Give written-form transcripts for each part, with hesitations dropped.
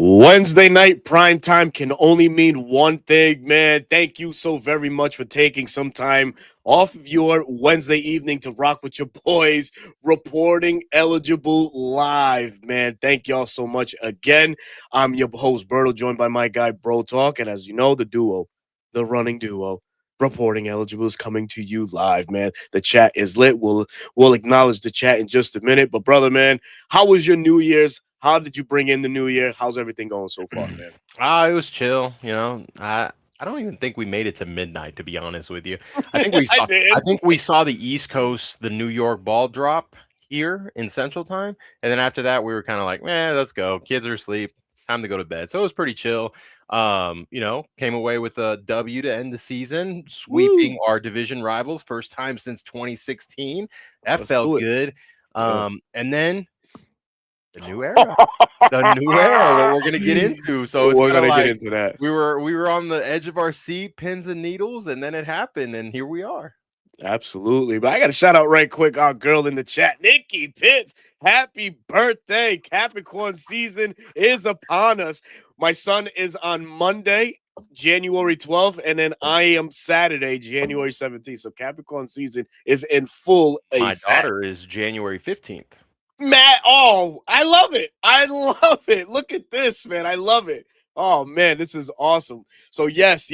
Wednesday night prime time can only mean one thing, man. Thank you so very much for taking some time off of your Wednesday evening to rock with your boys, reporting eligible live, man. Thank y'all so much again. I'm your host, Berto, joined by my guy, Bro Talk. And as you know, the running duo, reporting eligible is coming to you live, man. The chat is lit. We'll acknowledge the chat in just a minute. But brother, man, how was your New Year's? How did you bring in the new year? How's everything going so far, man? It was chill. I don't even think we made it to midnight, to be honest with you. I think we I saw I did. think we saw the East Coast, the New York ball drop here in Central Time, and then after that we were kind of like, man, let's go. Kids are asleep. Time to go to bed. So it was pretty chill. Came away with a W to end the season, Woo. sweeping our division rivals, first time since 2016. That Let's felt do it. good. Yes. And then the new era, what we're gonna get into. So it's We're kind of gonna get like into that. we were on the edge of our seat, pins and needles, and then it happened, and here we are. Absolutely. But I got to shout out right quick our girl in the chat, Nikki Pitts. Happy birthday. Capricorn season is upon us. My son is on Monday, January 12th, and then I am Saturday, January 17th. So Capricorn season is in full My effect. daughter is January 15th. Matt, oh, I love it. I love it. Look at this, man. I love it. Oh man, this is awesome. So yes.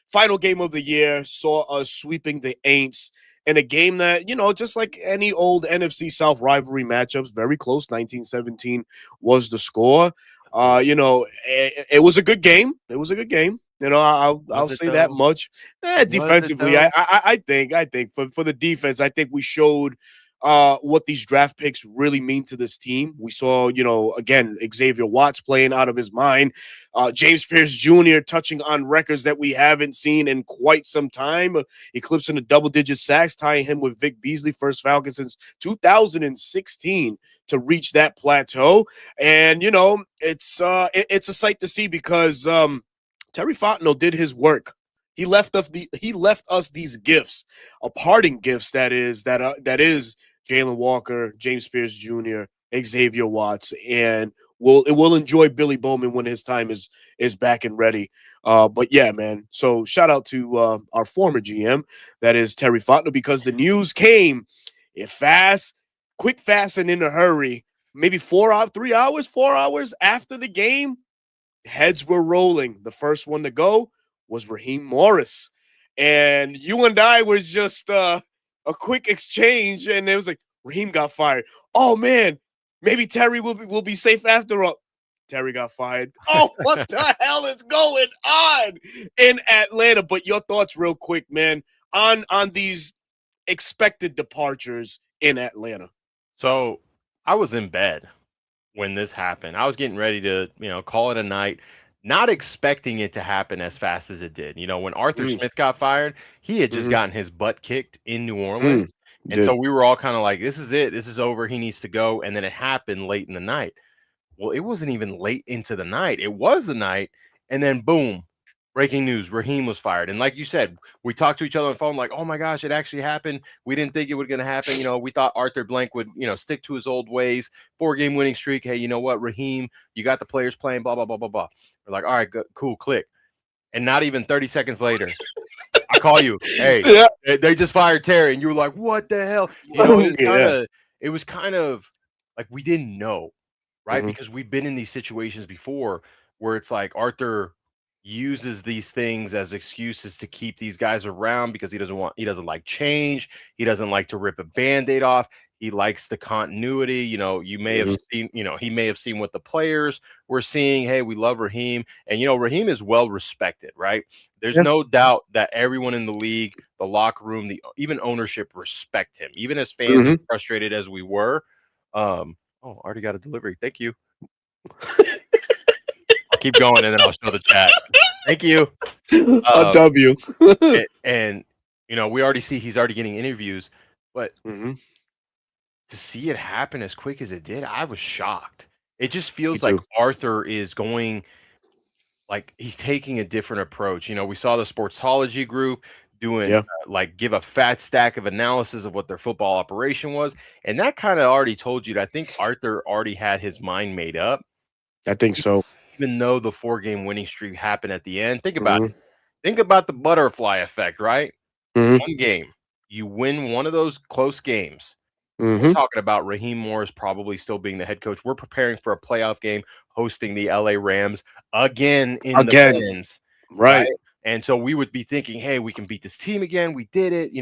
Final game of the year saw us sweeping the Aints in a game that, just like any old NFC South rivalry matchups, very close. 1917 was the score. It was a good game. It was a good game. I'll Was it say that though? much. Was it Defensively, I though? I, I think for the defense, I think we showed what these draft picks really mean to this team. We saw, again, Xavier Watts playing out of his mind. James Pierce Jr. touching on records that we haven't seen in quite some time, eclipsing the double-digit sacks, tying him with Vic Beasley, first Falcon since 2016 to reach that plateau. And it's a sight to see because Terry Fontenot did his work. He left us these gifts, a parting gifts that is Jalen Walker, James Pierce Jr., Xavier Watts, and we'll enjoy Billy Bowman when his time is back and ready. But yeah, man. So shout out to our former GM, that is Terry Fontenot, because the news came fast, quick, fast, and in a hurry. Maybe 3 hours, 4 hours after the game, heads were rolling. The first one to go was Raheem Morris. And you and I was just a quick exchange, and it was like, Raheem got fired. Oh, man, maybe Terry will be safe after all. Terry got fired. Oh, what the hell is going on in Atlanta? But your thoughts real quick, man, on these expected departures in Atlanta. So I was in bed when this happened. I was getting ready to, call it a night, not expecting it to happen as fast as it did. When Arthur Mm, Smith got fired, he had just mhm, gotten his butt kicked in New mm, Orleans. And so did. we were all kind of like, this is it. This is over. He needs to go. And then it happened late in the night. Well, it wasn't even late into the night. It was the night. And then boom, breaking news. Raheem was fired. And like you said, we talked to each other on the phone, like, oh my gosh, it actually happened. We didn't think it was going to happen. We thought Arthur Blank would, stick to his old ways, 4-game winning streak. Hey, you know what, Raheem, you got the players playing, blah, blah, blah, blah, blah. We're like, all right, good, cool, click. And not even 30 seconds later, I call you, hey, Yeah. they just fired Terry. And you were like, what the hell? Yeah. It was kind of like we didn't know, right? Hmm. Because we've been in these situations before where it's like Arthur uses these things as excuses to keep these guys around because he doesn't like change. He doesn't like to rip a band-aid off. He likes the continuity. You may have Hmm. seen, he may have seen what the players were seeing. Hey, we love Raheem. And Raheem is well respected, right? There's Yeah. no doubt that everyone in the league, the locker room, the even ownership respect him. Even as fans, Hmm. frustrated as we were. Oh, already got a delivery. Thank you. I'll keep going and then I'll show the chat. Thank you. A Um, W. and we already see he's already getting interviews, but Hmm. to see it happen as quick as it did, I was shocked. It just Me feels like too. Arthur is going, like he's taking a different approach. We saw the Sportsology group doing Yeah, like give a fat stack of analysis of what their football operation was, and that kind of already told you that I think Arthur already had his mind made up. I think so. even though the 4-game winning streak happened at the end, think about it. Mhm. Think about the butterfly effect, right? Mhm. One game, you win one of those close games. We're Mhm. talking about Raheem Morris probably still being the head coach. We're preparing for a playoff game, hosting the LA Rams again in the Again. Benz, right? Right. And so we would be thinking, hey, we can beat this team again. We did it.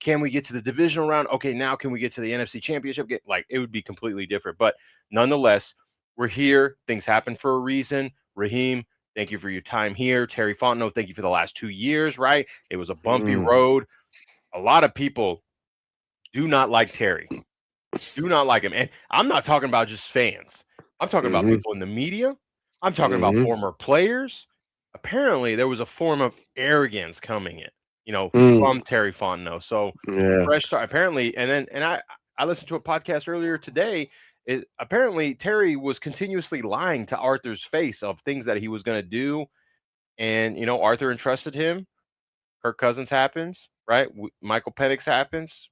Can we get to the divisional round? Okay, now can we get to the NFC Championship game? Like it would be completely different. But nonetheless, we're here. Things happen for a reason. Raheem, thank you for your time here. Terry Fontenot, thank you for the last 2 years, right? It was a bumpy Mm. road. A lot of people do not like Terry. Do not like him. And I'm not talking about just fans. I'm talking about Mhm. people in the media. I'm talking about Mhm. former players. Apparently, there was a form of arrogance coming in, Mm. from Terry Fontenot. So Yeah. fresh start. Apparently, and I listened to a podcast earlier today. Apparently Terry was continuously lying to Arthur's face of things that he was going to do, and Arthur entrusted him. Kirk Cousins happens, right? Michael Penix happens.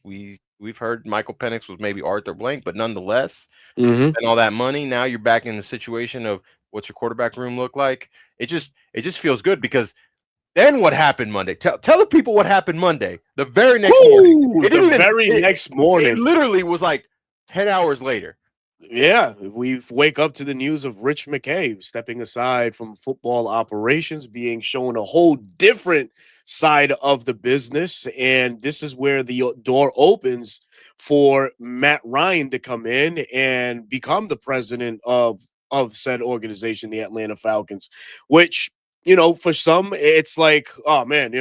We've heard Michael Penix was maybe Arthur Blank, but nonetheless, you Mhm. spend all that money. Now you're back in the situation of what's your quarterback room look like. It just feels good because then what happened Monday? Tell the people what happened Monday. The very next morning. Whoo! It The didn't even. very next It morning. literally was like 10 hours later. Yeah, we wake up to the news of Rich McKay stepping aside from football operations, being shown a whole different side of the business. And this is where the door opens for Matt Ryan to come in and become the president of said organization, the Atlanta Falcons, which, for some, it's like, oh man,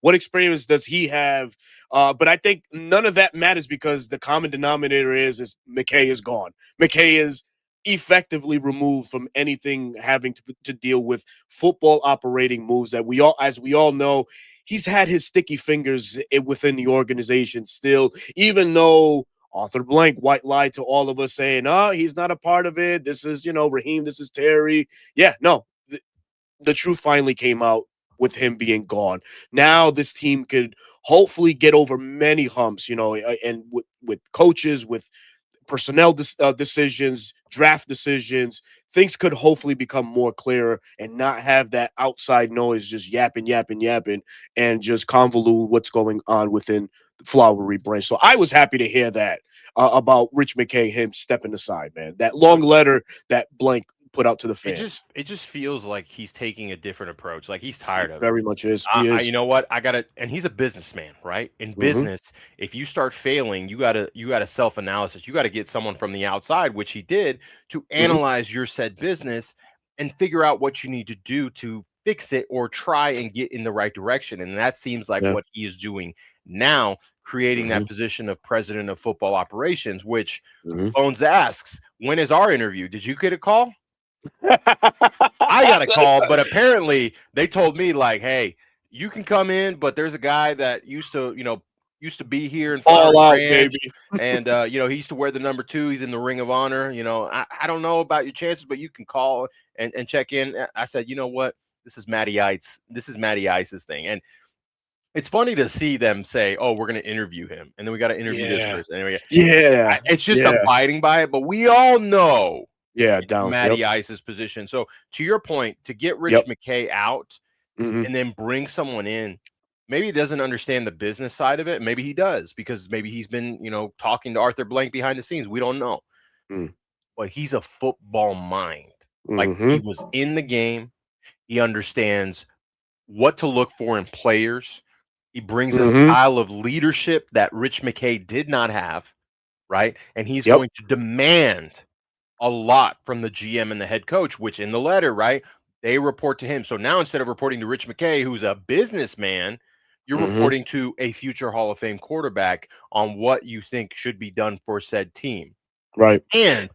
what experience does he have? But I think none of that matters because the common denominator is McKay is gone. McKay is effectively removed from anything having to deal with football operating moves that as we all know, he's had his sticky fingers within the organization still, even though Arthur Blank white lied to all of us saying, oh, he's not a part of it. This is, Raheem, this is Terry. Yeah, no, the truth finally came out with him being gone. Now this team could hopefully get over many humps, and with coaches, with personnel decisions, draft decisions, things could hopefully become more clearer and not have that outside noise just yapping, yapping, yapping, and just convolute what's going on within the flowery brain. So I was happy to hear that about Rich McKay, him stepping aside, man. That long letter that Blank put out to the It just fans. it just feels like he's taking a different approach. Like he's He tired of it. very much is. He You is. know what? I gotta, and he's a businessman, right? In Hmm. business, if you start failing, you gotta self analysis. You got to get someone from the outside, which he did, to Hmm. analyze your said business and figure out what you need to do to fix it or try and get in the right direction. And that seems like Yeah. what he is doing now, creating Hmm. that position of president of football operations. Which Hmm. Bones asks, when is our interview? Did you get a call? I got a call, but apparently they told me like, "Hey, you can come in, but there's a guy that used to be here in All Flowery out, Branch, baby. and he used to wear the number 2. He's in the Ring of Honor. I don't know about your chances, but you can call and check in." I said, "You know what? This is Matty Ice. This is Matty Ice's thing." And it's funny to see them say, "Oh, we're going to interview him, and then we got to interview this Yeah. person." Anyway, Yeah. it's just Yeah. abiding by it, but we all know Yeah. it's Down. Yep. Matty Ice's position. So to your point, to get Rich Yep. McKay out Hmm. and then bring someone in, maybe he doesn't understand the business side of it. Maybe he does because maybe he's been, talking to Arthur Blank behind the scenes. We don't know. Mm. But he's a football mind. Like he Mhm. was in the game. He understands what to look for in players. He brings a Mhm. style of leadership that Rich McKay did not have, right? And he's Yep. going to demand a lot from the GM and the head coach, which in the letter, right, they report to him. So now instead of reporting to Rich McKay, who's a businessman, you're Mhm. reporting to a future Hall of Fame quarterback on what you think should be done for said team. Right. And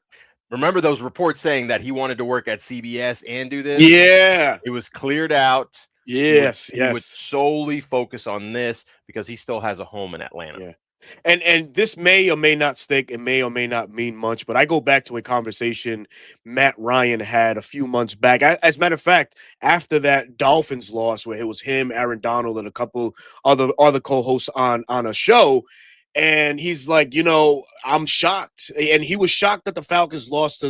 remember those reports saying that he wanted to work at CBS and do this? Yeah. It was cleared out. He would Yes. he would Yes. solely focus on this because he still has a home in Atlanta. Yeah. And this may or may not stick. It may or may not mean much, but I go back to a conversation Matt Ryan had a few months back. As a matter of fact, after that Dolphins loss, where it was him, Aaron Donald, and a couple other co-hosts on a show, and he's like, I'm shocked, and he was shocked that the Falcons lost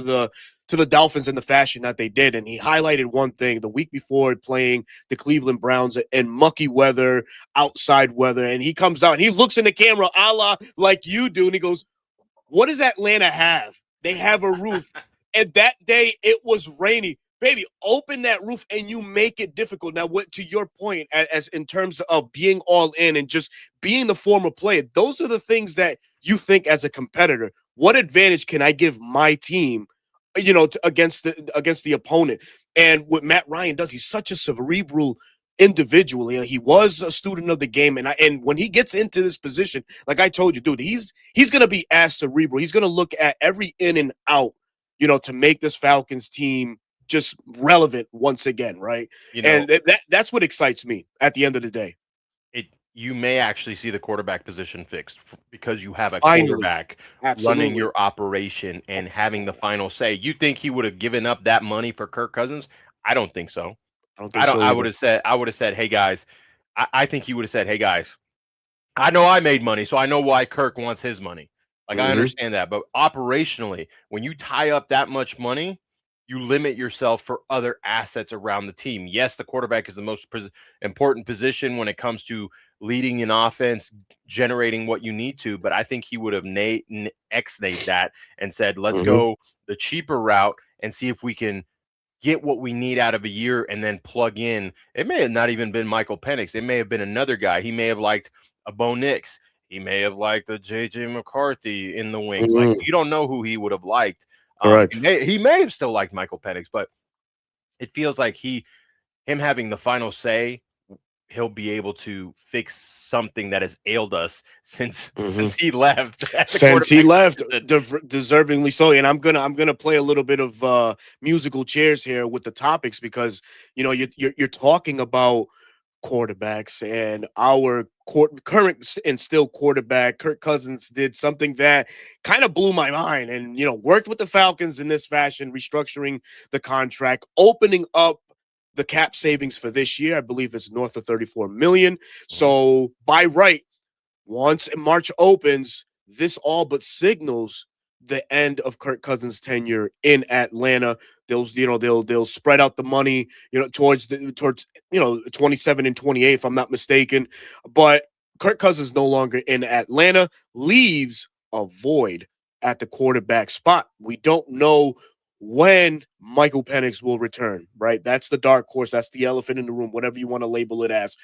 to the Dolphins in the fashion that they did. And he highlighted one thing the week before playing the Cleveland Browns in mucky weather, outside weather. And he comes out and he looks in the camera, a la like you do. And he goes, what does Atlanta have? They have a roof. And that day it was rainy. Baby, open that roof and you make it difficult. Now, what to your point, as in terms of being all in and just being the former player, those are the things that you think as a competitor. What advantage can I give my team, against the opponent? And what Matt Ryan does, he's such a cerebral individual. He was a student of the game, and when he gets into this position, like I told you, dude, he's gonna be as cerebral. He's gonna look at every in and out, to make this Falcons team just relevant once again, right? And that's what excites me at the end of the day. You may actually see the quarterback position fixed because you have a Finally, quarterback running your operation and having the final say. You think he would have given up that money for Kirk Cousins? I don't think so. I don't think so. I would have said, hey guys, I think he would have said, hey guys, I know I made money, so I know why Kirk wants his money. Like I understand that, but operationally, when you tie up that much money, you limit yourself for other assets around the team. Yes, the quarterback is the most important position when it comes to leading an offense, generating what you need to. But I think he would have X-nayed that and said, let's go the cheaper route and see if we can get what we need out of a year and then plug in. It may have not even been Michael Penix. It may have been another guy. He may have liked a Bo Nix. He may have liked a J.J. McCarthy in the wings. Like, you don't know who he would have liked. Correct. He may have still liked Michael Penix, but it feels like him having the final say, he'll be able to fix something that has ailed us since he left. Since he left, deservingly so. And I'm gonna play a little bit of musical chairs here with the topics because you're talking about quarterbacks, and our current and still quarterback Kirk Cousins did something that kind of blew my mind, and worked with the Falcons in this fashion, restructuring the contract, opening up the cap savings for this year. I believe it's north of 34 million. So by right, once March opens, this all but signals the end of Kirk Cousins' tenure in Atlanta. They'll spread out the money, towards 27 and 28, if I'm not mistaken. But Kirk Cousins no longer in Atlanta leaves a void at the quarterback spot. We don't know when Michael Penix will return, right? That's the dark horse. That's the elephant in the room, whatever you want to label it as.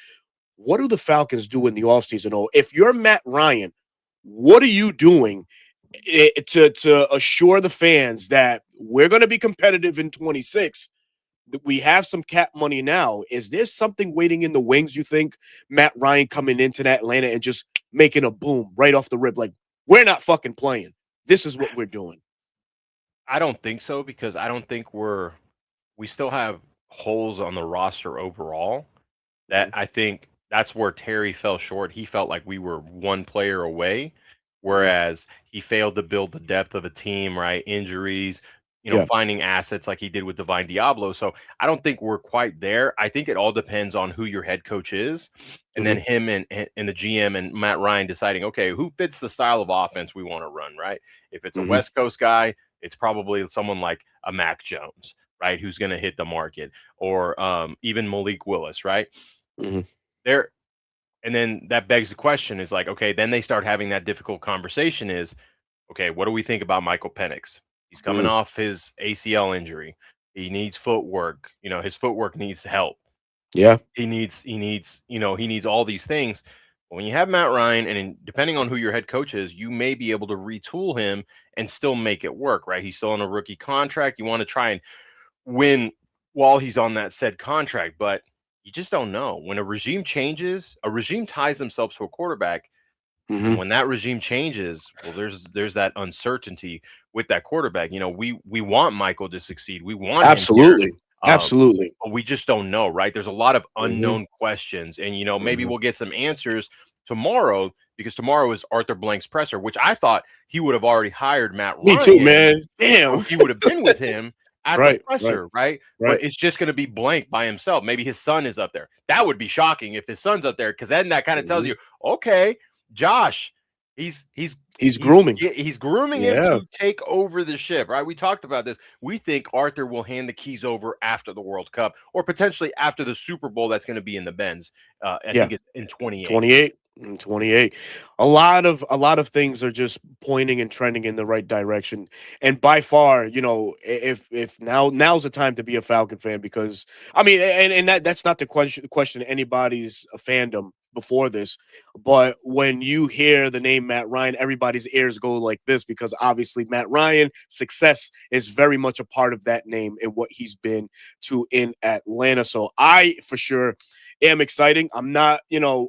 What do the Falcons do in the offseason? Oh, if you're Matt Ryan, what are you doing to assure the fans that we're going to be competitive in 26? That we have some cap money now. Is there something waiting in the wings, you think, Matt Ryan coming into Atlanta and just making a boom right off the rip? Like, we're not fucking playing. This is what we're doing. I don't think so, because I don't think we still have holes on the roster overall that I think that's where Terry fell short. He felt like we were one player away, whereas he failed to build the depth of a team, right? Injuries, finding assets like he did with Divine Diablo. So I don't think we're quite there. I think it all depends on who your head coach is, and then him and the GM and Matt Ryan deciding, okay, who fits the style of offense we want to run, right? If it's a West Coast guy, it's probably someone like a Mac Jones, right, who's going to hit the market, or even Malik Willis, right? There, and then that begs the question: is like, okay, then they start having that difficult conversation. Is okay, what do we think about Michael Penix? He's coming off his ACL injury. He needs footwork. His footwork needs help. Yeah, he needs all these things. But when you have Matt Ryan, and depending on who your head coach is, you may be able to retool him and still make it work, right? He's still on a rookie contract. You want to try and win while he's on that said contract, but you just don't know. When a regime changes, a regime ties themselves to a quarterback. And when that regime changes, well, there's that uncertainty with that quarterback. We want Michael to succeed. We want absolutely, him absolutely. But we just don't know, right? There's a lot of unknown questions, and maybe we'll get some answers tomorrow, because tomorrow is Arthur Blank's presser, which I thought he would have already hired Matt Ryan. Me too, man. Damn, he would have been with him at the presser, right? Right. But it's just going to be Blank by himself. Maybe his son is up there. That would be shocking if his son's up there, because then that kind of tells you, okay, Josh, He's He's grooming. he's grooming him Yeah. to take over the ship, right? We talked about this. We think Arthur will hand the keys over after the World Cup or potentially after the Super Bowl that's going to be in the Benz. I Yeah. think it's in 28. 28 and 28. A lot of things are just pointing and trending in the right direction. And by far, if now's the time to be a Falcon fan, because I mean, and that's not the question anybody's fandom before this, but when you hear the name Matt Ryan, everybody's ears go like this, because obviously Matt Ryan success is very much a part of that name and what he's been to in Atlanta. So I for sure am exciting. I'm not,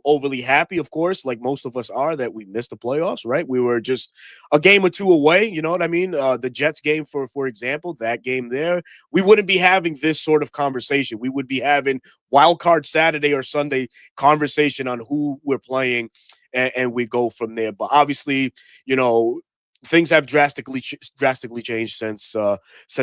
overly happy, of course, like most of us are, that we missed the playoffs, right? We were just a game or two away, you know what I mean? The Jets game, for example, that game there, we wouldn't be having this sort of conversation. We would be having wild card Saturday or Sunday conversation on who we're playing, and we go from there. But obviously, you know, things have drastically changed since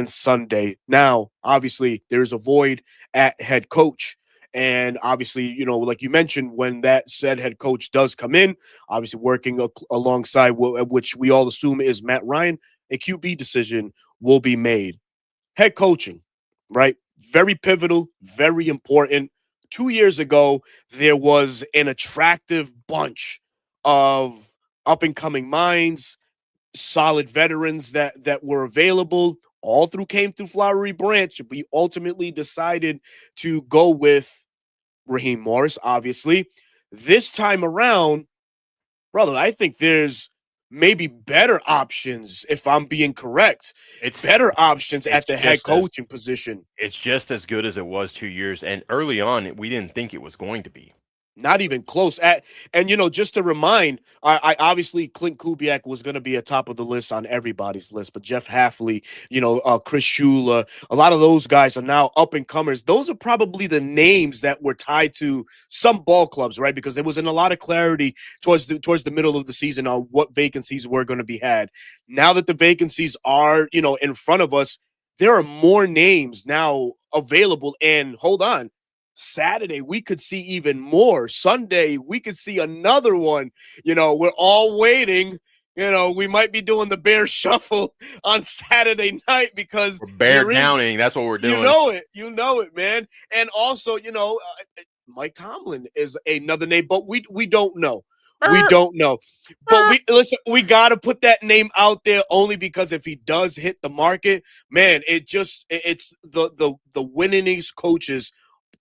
Sunday. Now, obviously, there's a void at head coach. And obviously, like you mentioned, when that said head coach does come in, obviously working alongside which we all assume is Matt Ryan, a QB decision will be made. Head coaching, right? Very pivotal, very important. 2 years ago, there was an attractive bunch of up and coming minds, solid veterans that were available. All through came through Flowery Branch. We ultimately decided to go with Raheem Morris, obviously. This time around, brother, I think there's maybe better options, if I'm being correct. It's Better options it's at the head just as coaching position. it's just as good as it was 2 years. And early on, we didn't think it was going to be. Not even close. And just to remind, I obviously Clint Kubiak was going to be at top of the list on everybody's list, but Jeff Halfley, Chris Shula, a lot of those guys are now up and comers. Those are probably the names that were tied to some ball clubs, right? Because there wasn't a lot of clarity towards the middle of the season on what vacancies were going to be had. Now that the vacancies are, in front of us, there are more names now available. And hold on, Saturday, we could see even more. Sunday, we could see another one. We're all waiting. We might be doing the bear shuffle on Saturday night, because We're bear there is, downing. That's what we're you doing. know it, man. And also, Mike Tomlin is another name, but we don't know. We don't know. But we listen, we got to put that name out there, only because if he does hit the market, man, it's the winningest coaches.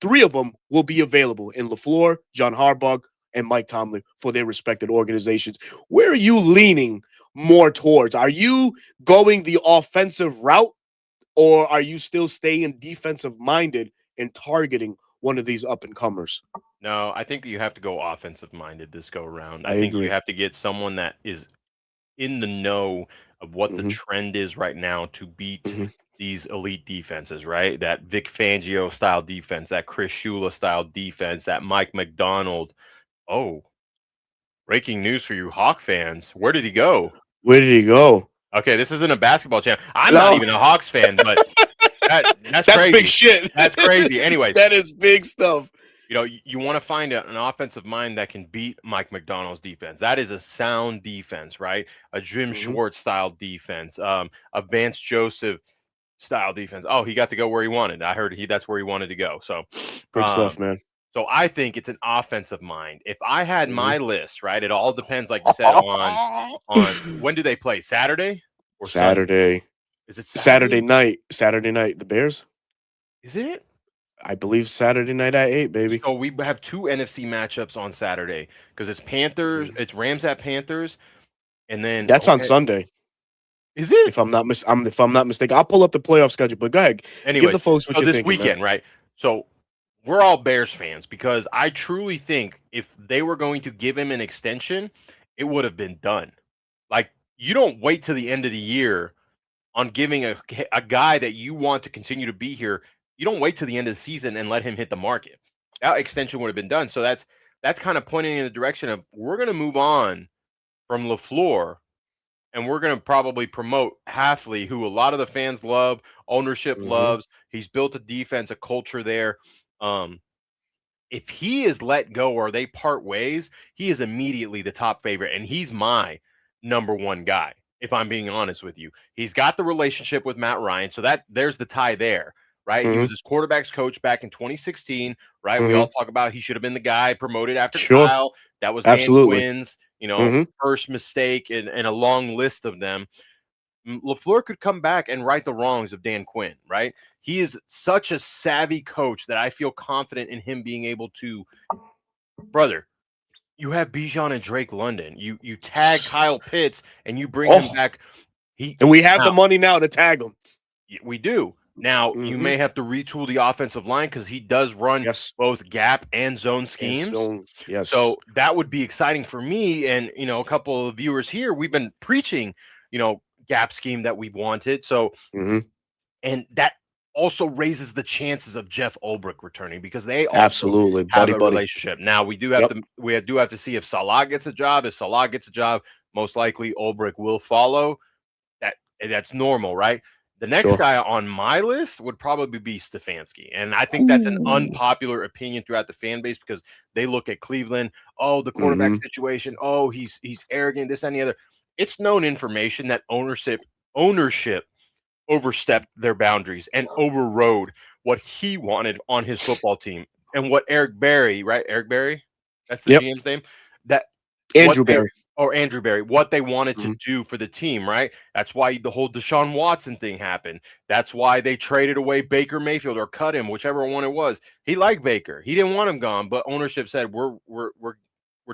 Three of them will be available in LaFleur, John Harbaugh, and Mike Tomlin for their respected organizations. Where are you leaning more towards? Are you going the offensive route, or are you still staying defensive minded and targeting one of these up and comers? No, I think you have to go offensive minded this go around. I I think you agree. have to get someone that is in the know of what the Hmm. trend is right now to beat Hmm. these elite defenses, right? That Vic Fangio style defense, that Chris Shula style defense, that Mike McDonald. Oh, breaking news for you Hawk fans. Where did he go? Where did he go? Okay, this isn't a basketball channel. I'm not No, even a Hawks fan, but that's that's big crazy. shit. That's crazy. Anyways, That is big stuff. you want to find an offensive mind that can beat Mike McDonald's defense. That is a sound defense, right? A Jim Hmm. Schwartz style defense, a Vance Joseph style defense. Oh, he got to go where he wanted. I heard that's where he wanted to go. So, Good stuff, um, man. so I think it's an offensive mind. If I had Hmm. my list, right, it all depends, like you said, on when do they play? Saturday or Sunday? Saturday. Is it Saturday Saturday? night. Saturday night. The Bears. Is it? I believe Saturday night at 8, baby. So we have two NFC matchups on Saturday because it's Panthers, Mhm. it's Rams at Panthers, and then That's on Sunday, is it? if I'm not mistaken. I'll pull up the playoff schedule, but go ahead. Give the Anyways, folks what so you're this thinking, man. weekend, right? So we're all Bears fans because I truly think if they were going to give him an extension, it would have been done. Like you don't wait to the end of the year on giving a guy that you want to continue to be here. You don't wait to the end of the season and let him hit the market. That extension would have been done. So that's kind of pointing in the direction of we're going to move on from LaFleur and we're going to probably promote Halfley, who a lot of the fans love, ownership Hmm. loves. He's built a defense, a culture there. Um, if he is let go or they part ways, he is immediately the top favorite, and he's my number one guy. If I'm being honest with you, he's got the relationship with Matt Ryan, so that there's the tie there, right? He was Mhm. his quarterback's coach back in 2016, right? We all Mhm. talk about he should have been the guy promoted after Sure. Kyle. That was Dan Absolutely. Quinn's, Mhm. first mistake, and a long list of them. LaFleur could come back and right the wrongs of Dan Quinn, right? He is such a savvy coach that I feel confident in him being able to, brother. You have Bijan and Drake London. You tag Kyle Pitts and you bring him Oh, back. He and we have the now money now to tag him. we do. Now you Mhm. may have to retool the offensive line because he does run Yes. both gap and zone And schemes. so yes. So that would be exciting for me and a couple of viewers here. We've been preaching, gap scheme that we wanted. So Mhm. and that also raises the chances of Jeff Ulbrich returning because they also Absolutely. have Buddy, a buddy. relationship. Now Yep. we do have to see if Salah gets a job. If Salah gets a job, most likely Ulbrich will follow. That's normal, right? The next Sure. guy on my list would probably be Stefanski. And I think that's an Ooh. unpopular opinion throughout the fan base because they look at Cleveland, oh, the quarterback Mhm. situation, oh, he's arrogant, this and the other. It's known information that ownership overstepped their boundaries and overrode what he wanted on his football team and what Eric Berry, right? Eric Berry, that's the Yep. GM's name. That what Andrew they Berry. or Andrew Berry, what they wanted to Mhm. do for the team, right? That's why the whole Deshaun Watson thing happened. That's why they traded away Baker Mayfield or cut him, whichever one it was. He liked Baker. He didn't want him gone, but ownership said we're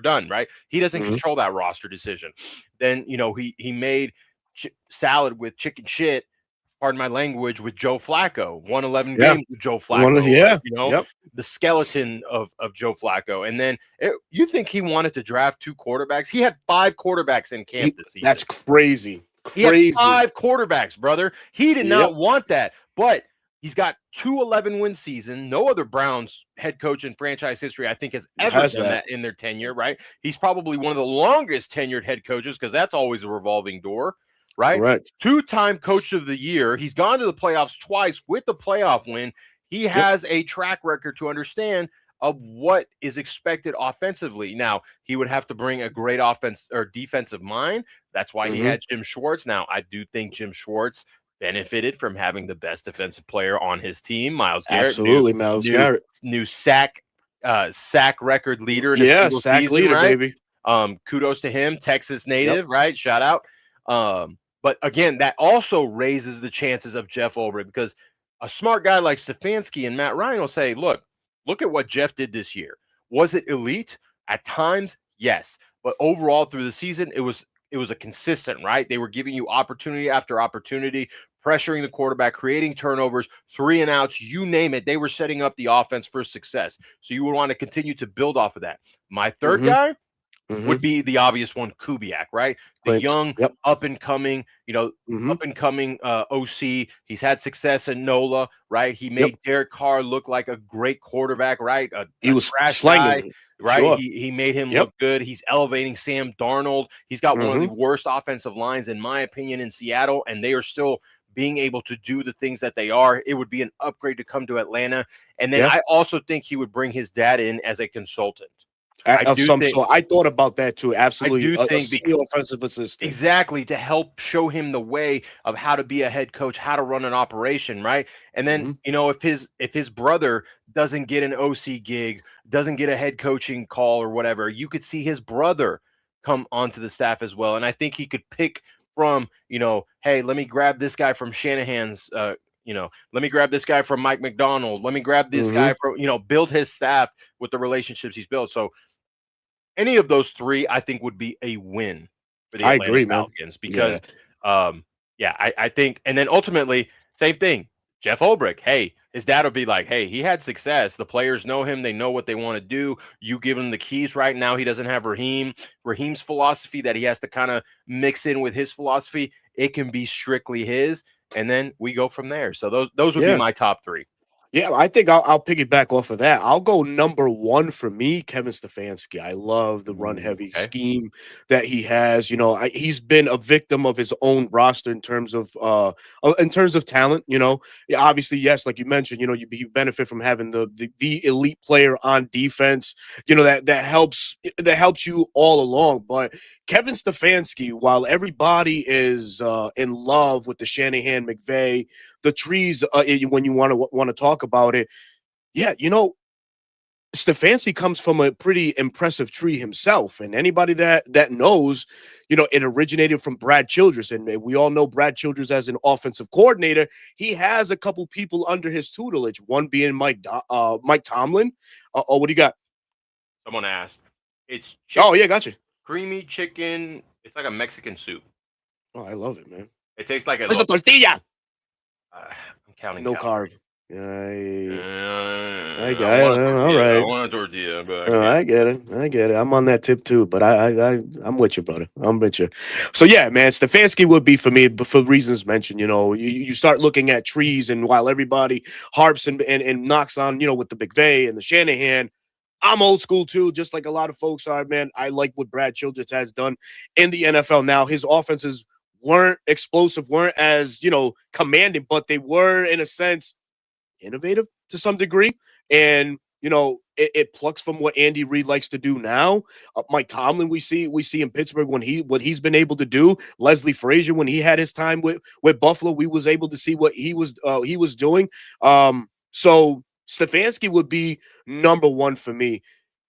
done, right? He doesn't Mhm. control that roster decision. Then, he made salad with chicken shit, pardon my language, with Joe Flacco. Won 11 Yeah. games with Joe One Flacco. yeah. Yep. The skeleton of Joe Flacco. And then you think he wanted to draft two quarterbacks? He had five quarterbacks in camp this season. That's crazy. He had Crazy. five quarterbacks, brother. He did Yep. not want that. But he's got 2 11-win seasons. No other Browns head coach in franchise history, I think, has ever Has done that. that in their tenure, right? He's probably one of the longest tenured head coaches because that's always a revolving door, right? Correct. Two-time coach of the year. He's gone to the playoffs twice with the playoff win. He Yep. has a track record to understand of what is expected offensively. Now, he would have to bring a great offense or defensive mind. That's why he Mhm. had Jim Schwartz. Now, I do think Jim Schwartz benefited from having the best defensive player on his team, Miles Garrett, Absolutely, Myles new Garrett. new sack record leader in a Yeah, single sack season, leader, right? baby. Kudos to him, Texas Yep. native, right? Shout out. But again, that also raises the chances of Jeff Ulbrich because a smart guy like Stefanski and Matt Ryan will say, look at what Jeff did this year. Was it elite? At times, yes. But overall through the season, it was a consistent, right? They were giving you opportunity after opportunity, pressuring the quarterback, creating turnovers, 3-and-outs, you name it. They were setting up the offense for success. So you would want to continue to build off of that. My third Mhm. guy would Mhm. be the obvious one, Kubiak, right? The Clint. young, Yep. up and coming, Mhm. up and coming OC. He's had success in NOLA, right? He Yep. made Derek Carr look like a great quarterback, right? He A was trash slanging guy, it. right? Sure. He made him Yep. look good. He's elevating Sam Darnold. He's got one of the Mhm. worst offensive lines, in my opinion, in Seattle, and they are still being able to do the things that they are. It would be an upgrade to come to Atlanta. And then Yeah. I also think he would bring his dad in as a consultant. I Of do some think sort. I thought about that too. I Absolutely. do A think senior offensive assistant. exactly, to help show him the way of how to be a head coach, how to run an operation, right? And then, Mhm. if his brother doesn't get an OC gig, doesn't get a head coaching call or whatever, you could see his brother come onto the staff as well. And I think he could pick from, hey, let me grab this guy from Shanahan's let me grab this guy from Mike McDonald. Let me grab this Mhm. guy from, build his staff with the relationships he's built. So any of those three, I think, would be a win for the I Atlanta agree, man. Falcons Yeah. because, yeah, I think, and then ultimately, same thing. Jeff Ulbrich, hey, his dad will be like, hey, he had success. The players know him. They know what they want to do. You give him the keys right now. He doesn't have Raheem. Raheem's philosophy that he has to kind of mix in with his philosophy. It can be strictly his. And then we go from there. So those would be Yeah. my top three. Yeah, I think I'll piggyback off of that. I'll go number one for me, Kevin Stefanski. I love the run Ooh, heavy okay. scheme that he has. He's been a victim of his own roster in terms of talent. Yeah, obviously, yes, like you mentioned, you benefit from having the elite player on defense. That helps you all along. But Kevin Stefanski, while everybody is in love with the Shanahan McVay, the trees, when you want to talk about it. Yeah, Stefanski comes from a pretty impressive tree himself, and anybody that knows, it originated from Brad Childress, and we all know Brad Childress as an offensive coordinator. He has a couple people under his tutelage, one being Mike Tomlin. Oh, what do you got? Someone asked. It's Oh chicken, yeah, gotcha. creamy chicken. It's like a Mexican soup. Oh, I love it, man. It tastes like a It's a little. tortilla, I'm counting no carb. calories. I I got it. want a All tortilla. I right. want a tortilla, but I Oh, can't. I get it. I get it. I'm on that tip too, but I'm with you, brother. I'm with you. So yeah, man, Stefanski would be for me, but for reasons mentioned. You start looking at trees, and while everybody harps and knocks on, with the McVay and the Shanahan, I'm old school too, just like a lot of folks are. Man, I like what Brad Childress has done in the NFL. Now, his offenses weren't explosive, weren't as commanding, but they were in a sense innovative to some degree. And it plucks from what Andy Reid likes to do now. Mike Tomlin, we see in Pittsburgh what he's been able to do. Leslie Frazier, when he had his time with Buffalo, we was able to see what he was doing. So Stefanski would be number one for me.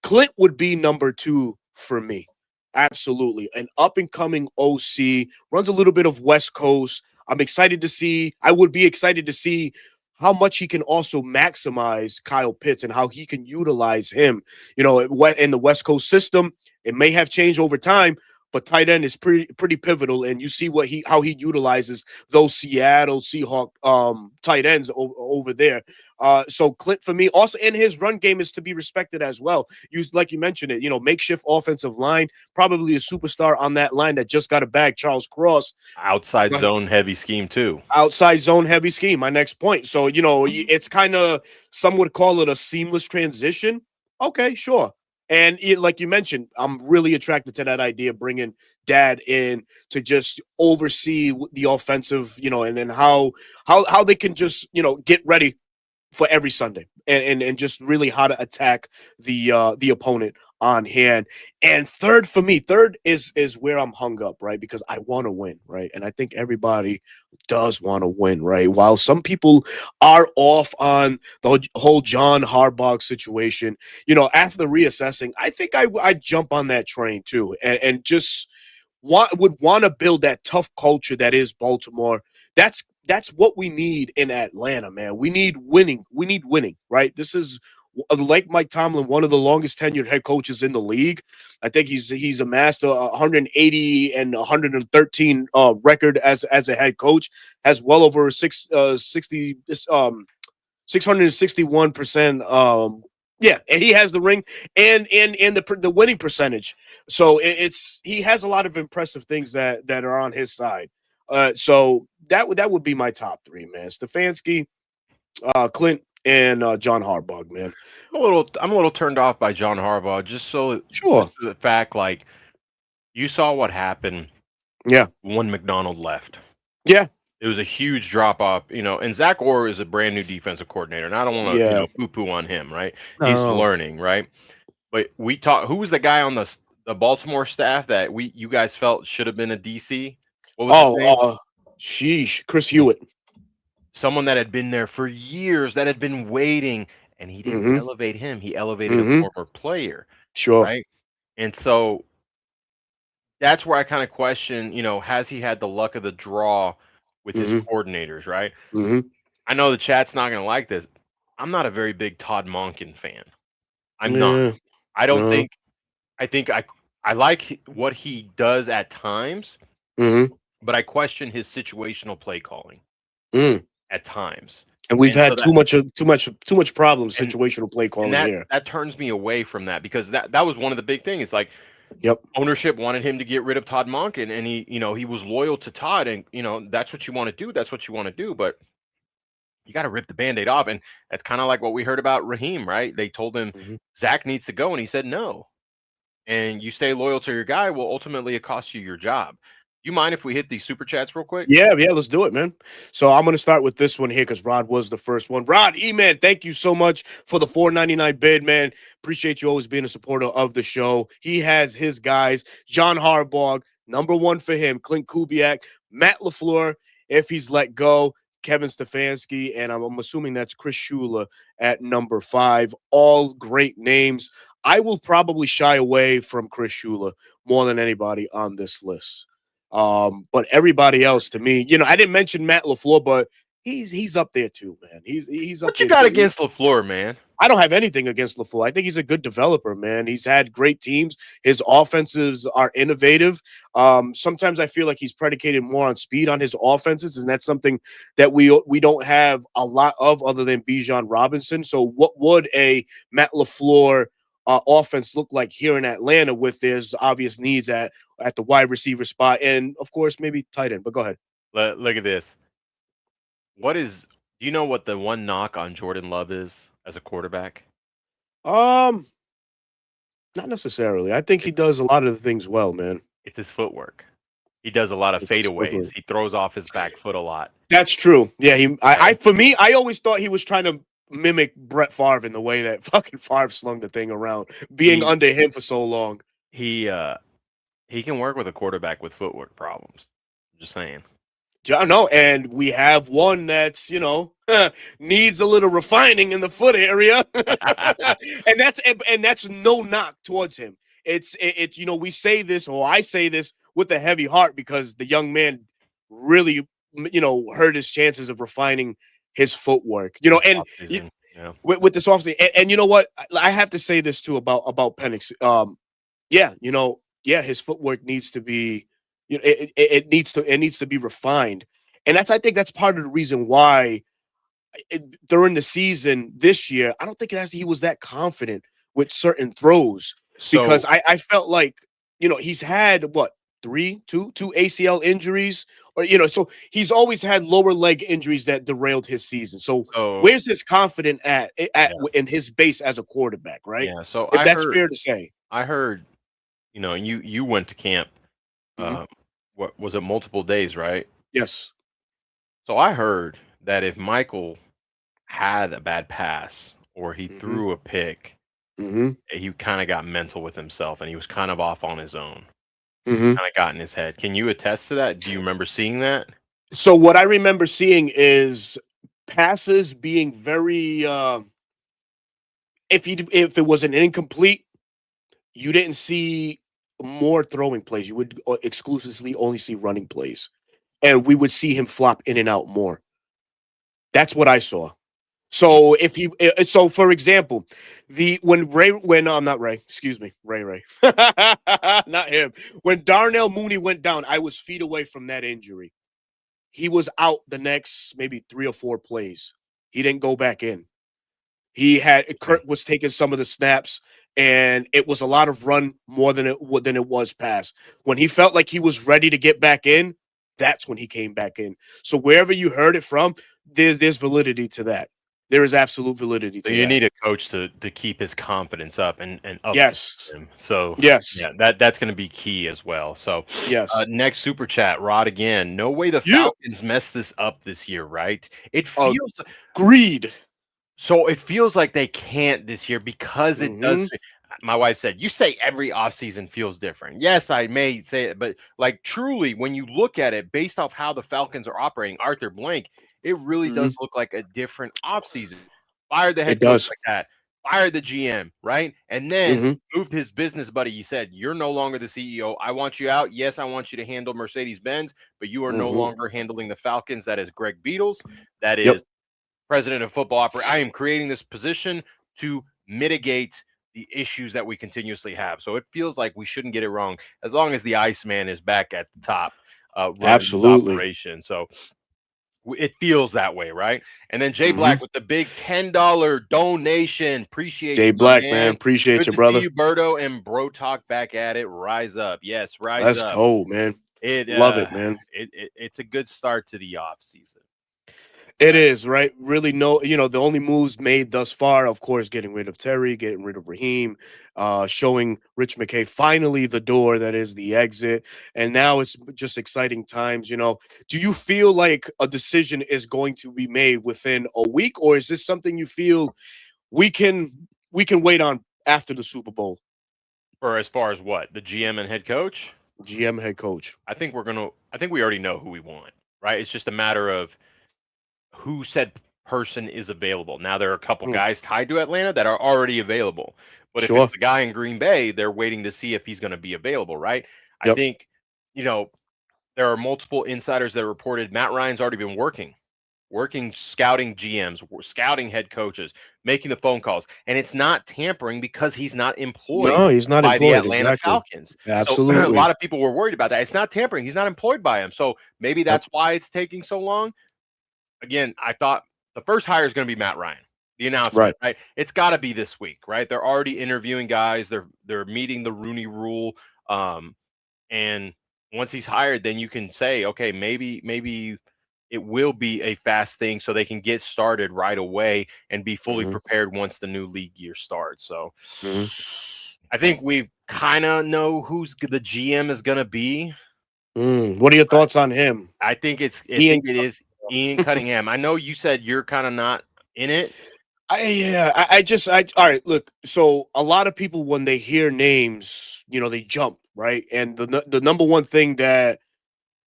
Clint would be number two for me. Absolutely, an up and coming OC, runs a little bit of West Coast. I'm excited to see. I would be excited to see how much he can also maximize Kyle Pitts and how he can utilize him. In the West Coast system, it may have changed over time, but tight end is pretty pivotal, and you see how he utilizes those Seattle Seahawk tight ends over there. So Clint for me, also in his run game is to be respected as well. Like you mentioned it, makeshift offensive line, probably a superstar on that line that just got a bag, Charles Cross. Outside zone heavy scheme too. Outside zone heavy scheme. My next point. So, it's kind of, some would call it a seamless transition. Okay, sure. And like you mentioned, I'm really attracted to that idea of bringing dad in to just oversee the offensive, and then how they can just, get ready for every Sunday and just really how to attack the opponent on hand. And third is where I'm hung up, right? Because I want to win, right? And I think everybody does want to win, right? While some people are off on the whole John Harbaugh situation, after the reassessing, I think I jump on that train too, and just would want to build that tough culture that is Baltimore. That's what we need in Atlanta, man. We need winning. We need winning, right? This is like Mike Tomlin, one of the longest tenured head coaches in the league. I think he's amassed a 180 and 113 record as a head coach. Has well over 661%. Yeah, and he has the ring and the winning percentage. So it's he has a lot of impressive things that are on his side. So that would be my top three, man. Stefanski, Clint, and John Harbaugh, man. I'm a little turned off by John Harbaugh, Sure. just for the fact, like, you saw what happened Yeah. when McDonald left. Yeah. It was a huge drop off, and Zach Orr is a brand new defensive coordinator, and I don't want to, Yeah. poo poo on him, right? He's No. learning, right? But we talked. Who was the guy on the Baltimore staff that you guys felt should have been a DC? What was his Oh, name? sheesh. Chris Hewitt. Someone that had been there for years, that had been waiting, and he didn't Mm-hmm. elevate him. He elevated a Mm-hmm. former player, Sure. right? And so that's where I kind of question, has he had the luck of the draw with his Mm-hmm. coordinators, right? Mm-hmm. I know the chat's not going to like this. I'm not a very big Todd Monken fan. I'm not. Yeah. I don't No. think. I like what he does at times, Mm-hmm. but I question his situational play calling Mm. at times. And we've And so had too much problems and situational play and calling that here. that turns me away from that, because that was one of the big things. Like, Yep. ownership wanted him to get rid of Todd Monken, and he was loyal to Todd, and that's what you want to do. That's what you want to do. But you got to rip the Band-Aid off. And that's kind of like what we heard about Raheem, right? They told him Mhm. Zach needs to go, and he said no. And you stay loyal to your guy, well, ultimately it costs you your job. You mind if we hit these super chats real quick? Yeah, let's do it, man. So I'm gonna start with this one here because Rod was the first one. Rod, man, thank you so much for the 4.99 bid, man. Appreciate you always being a supporter of the show. He has his guys, John Harbaugh, number one for him, Clint Kubiak, Matt LaFleur, if he's let go, Kevin Stefanski, and I'm assuming that's Chris Shula at number 5. All great names. I will probably shy away from Chris Shula more than anybody on this list. But everybody else to me, I didn't mention Matt LaFleur, but he's up there too, man. He's up What you there got too. against LaFleur, man? I don't have anything against LaFleur. I think he's a good developer, man. He's had great teams. His offenses are innovative. Sometimes I feel like he's predicated more on speed on his offenses, and that's something that we don't have a lot of other than Bijan Robinson. So what would a Matt LaFleur offense look like here in Atlanta with his obvious needs at the wide receiver spot and, of course, maybe tight end? But go ahead. Look at this. Do you know what the one knock on Jordan Love is as a quarterback? Um, Not necessarily. I think he does a lot of the things well, man. It's his footwork. He does a lot of It's his fadeaways. footwork. He throws off his back foot a lot. That's true. Yeah, Okay? for me, I always thought he was trying to mimic Brett Favre in the way that fucking Favre slung the thing around, being He under him for so long. he can work with a quarterback with footwork problems. Just saying. I know, and we have one that's needs a little refining in the foot area, and that's no knock towards him. It's we say this, or I say this with a heavy heart because the young man really hurt his chances of refining his footwork. This And offseason, yeah. with this offseason, and you know what, I have to say this too about Penix. Yeah, his footwork needs to be, it needs to be refined, and I think that's part of the reason why during the season this year, I don't think he was that confident with certain throws because So I felt like he's had what two ACL injuries, or so he's always had lower leg injuries that derailed his season. So so where's his confidence at yeah, in his base as a quarterback, right? yeah. So If that's fair to say. I heard, and you went to camp. Mhm. What was it? Multiple days, right? Yes. So I heard that if Michael had a bad pass or he Hmm. threw a pick, Hmm. he kind of got mental with himself and he was kind of off on his own. Hmm. Kind of got in his head. Can you attest to that? Do you remember seeing that? So what I remember seeing is passes being very if it was an incomplete, you didn't see more throwing plays. You would exclusively only see running plays, and we would see him flop in and out more. That's what I saw. So so for example, the when not Ray, excuse me, Ray, not him. When Darnell Mooney went down, I was feet away from that injury. He was out the next maybe 3 or 4 plays. He didn't go back in. Interesting. Kurt was taking some of the snaps, and it was a lot of run more than it was pass. When he felt like he was ready to get back in, that's when he came back in. So wherever you heard it from, there's validity to that. There is absolute validity So to you that. need a coach to keep his confidence up and uplift Yes. him. So Yes. yeah, that's going to be key as well. So Yes. next super chat, Rod again. No way the Yeah. Falcons messed this up this year, right? Agreed. It feels like they can't this year because it does. Mhm. My wife said, "You say every offseason feels different." Yes, I may say it, but like truly, when you look at it based off how the Falcons are operating, Arthur Blank, it really does Mhm. look like a different offseason. Fired the It head coach does. like that, fired the GM, right? And then Mhm. moved his business buddy. He said, "You're no longer the CEO. I want you out. Yes, I want you to handle Mercedes Benz, but you are no Mhm. longer handling the Falcons." That is Greg Beatles. That is Yep. president of football I am creating this position to mitigate the issues that we continuously have. So it feels like we shouldn't get it wrong as long as the Iceman is back at the top running this Absolutely. operation. So it feels that way, right? And then Jay Mhm. Black with the big $10 donation. Appreciate Jay you, my Black, man, man. appreciate Good you, to see brother. you, Berto and Bro Talk back at it. Rise up. Yes, rise Let's up. go, man. It Love it, man. it's a good start to the off season. It is, right? Really, no, the only moves made thus far, of course, getting rid of Terry, getting rid of Raheem, showing Rich McKay finally the door that is the exit. And now it's just exciting times. Do you feel like a decision is going to be made within a week, or is this something you feel we can wait on after the Super Bowl? Or as far as what? The GM and head coach? GM head coach. I think we already know who we want, right? It's just a matter of who said person is available. Now there are a couple Mm, guys tied to Atlanta that are already available. But if it's sure. the guy in Green Bay, they're waiting to see if he's going to be available, right? I Yep. think, you know, there are multiple insiders that reported Matt Ryan's already been working scouting GMs, scouting head coaches, making the phone calls. And it's not tampering because he's not employed No, he's not by the employed. Atlanta Exactly. Falcons. So a Absolutely. lot of people were worried about that. It's not tampering. He's not employed by him. So maybe Yep. that's why it's taking so long. Again, I thought the first hire is going to be Matt Ryan. The Right. announcement, right? It's got to be this week, right? They're already interviewing guys. They're meeting the Rooney Rule, and once he's hired, then you can say, okay, maybe it will be a fast thing, so they can get started right away and be fully Hmm. prepared once the new league year starts. So, Hmm. I think we kind of know who's the GM is going to be. What are your thoughts on him? I Ian. think it is Ian Cunningham. I know you said you're kind of not in it. Yeah, I all right. Look, so a lot of people when they hear names, they jump right, and the number one thing that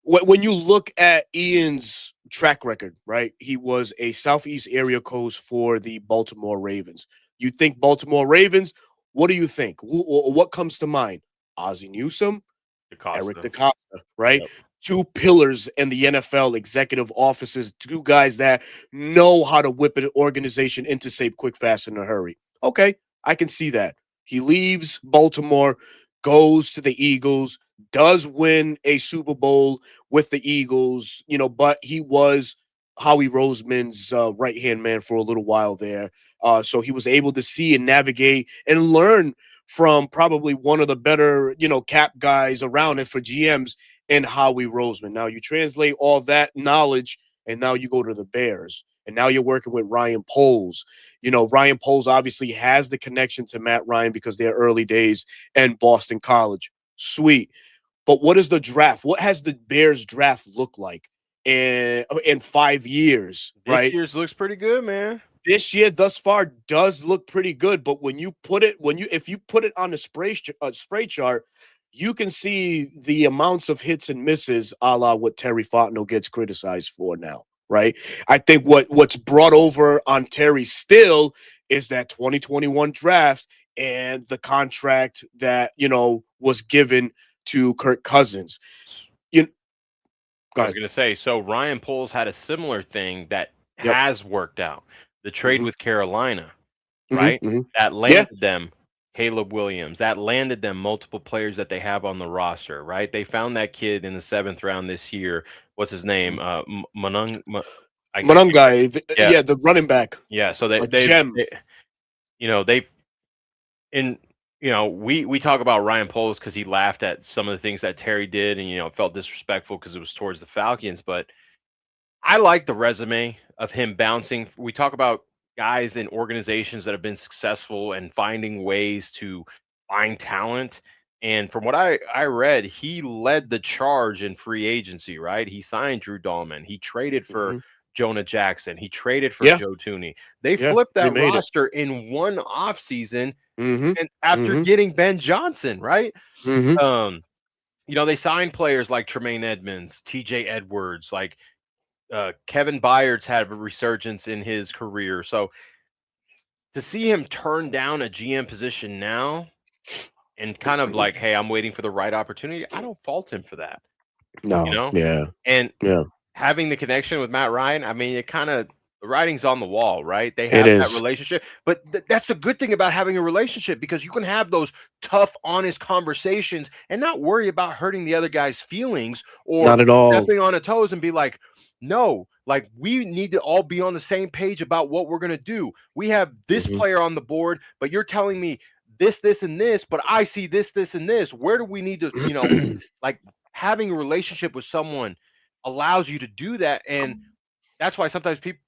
when you look at Ian's track record, right, he was a Southeast area coach for the Baltimore Ravens. You think Baltimore Ravens? What do you think? What comes to mind? Ozzie Newsome, Eric DaCosta. DeCosta, right? Yep. Two pillars in the NFL executive offices, two guys that know how to whip an organization into shape quick, fast, in a hurry. Okay, I can see that. He leaves Baltimore, goes to the Eagles, does win a Super Bowl with the Eagles, but he was Howie Roseman's right hand man for a little while there. So he was able to see and navigate and learn from probably one of the better, cap guys around it for GMs and Howie Roseman. Now you translate all that knowledge, and now you go to the Bears, and now you're working with Ryan Poles. Ryan Poles obviously has the connection to Matt Ryan because they're early days and Boston College. Sweet. But what is the draft? What has the Bears draft look like in 5 years, This right? year's looks pretty good, man. This year thus far does look pretty good, but if you put it on the spray chart, you can see the amounts of hits and misses, a la what Terry Fontenot gets criticized for now, right? I think what's brought over on Terry still is that 2021 draft and the contract that was given to Kirk Cousins. You Go I was ahead. gonna say, so Ryan Poles had a similar thing that Yep. has worked out. The trade Hmm. with Carolina, Hmm. right? Hmm. That Yeah. landed them Caleb Williams. That landed them multiple players that they have on the roster, right? They found that kid in the 7th round this year. What's his name? Manung. I can't. Monungai, Yeah, yeah, the running back, yeah. So a gem. they and we talk about Ryan Poles because he laughed at some of the things that Terry did, and it felt disrespectful because it was towards the Falcons, but I like the resume of him bouncing. We talk about guys in organizations that have been successful and finding ways to find talent. And from what I read, he led the charge in free agency, right? He signed Drew Dahlman. He traded for Hmm. Jonah Jackson. He traded for Yeah, Joe Tooney. They yeah, flipped that remade it. roster in one offseason Hmm. and after Hmm. getting Ben Johnson, right? Hmm. Um, they signed players like Tremaine Edmonds, TJ Edwards, like Kevin Byard's had a resurgence in his career. So to see him turn down a GM position now and kind of like, hey, I'm waiting for the right opportunity, I don't fault him for that, you No, know? yeah, And yeah, having the connection with Matt Ryan, I mean, it kind of the writing's on the wall, right? They it have that is. relationship, but that's the good thing about having a relationship because you can have those tough, honest conversations and not worry about hurting the other guy's feelings or Not at all. stepping on a toes and be like, no, like we need to all be on the same page about what we're going to do. We have this Hmm. player on the board, but you're telling me this, and this, but I see this, and this. Where do we need to, like having a relationship with someone allows you to do that. And That's why sometimes people,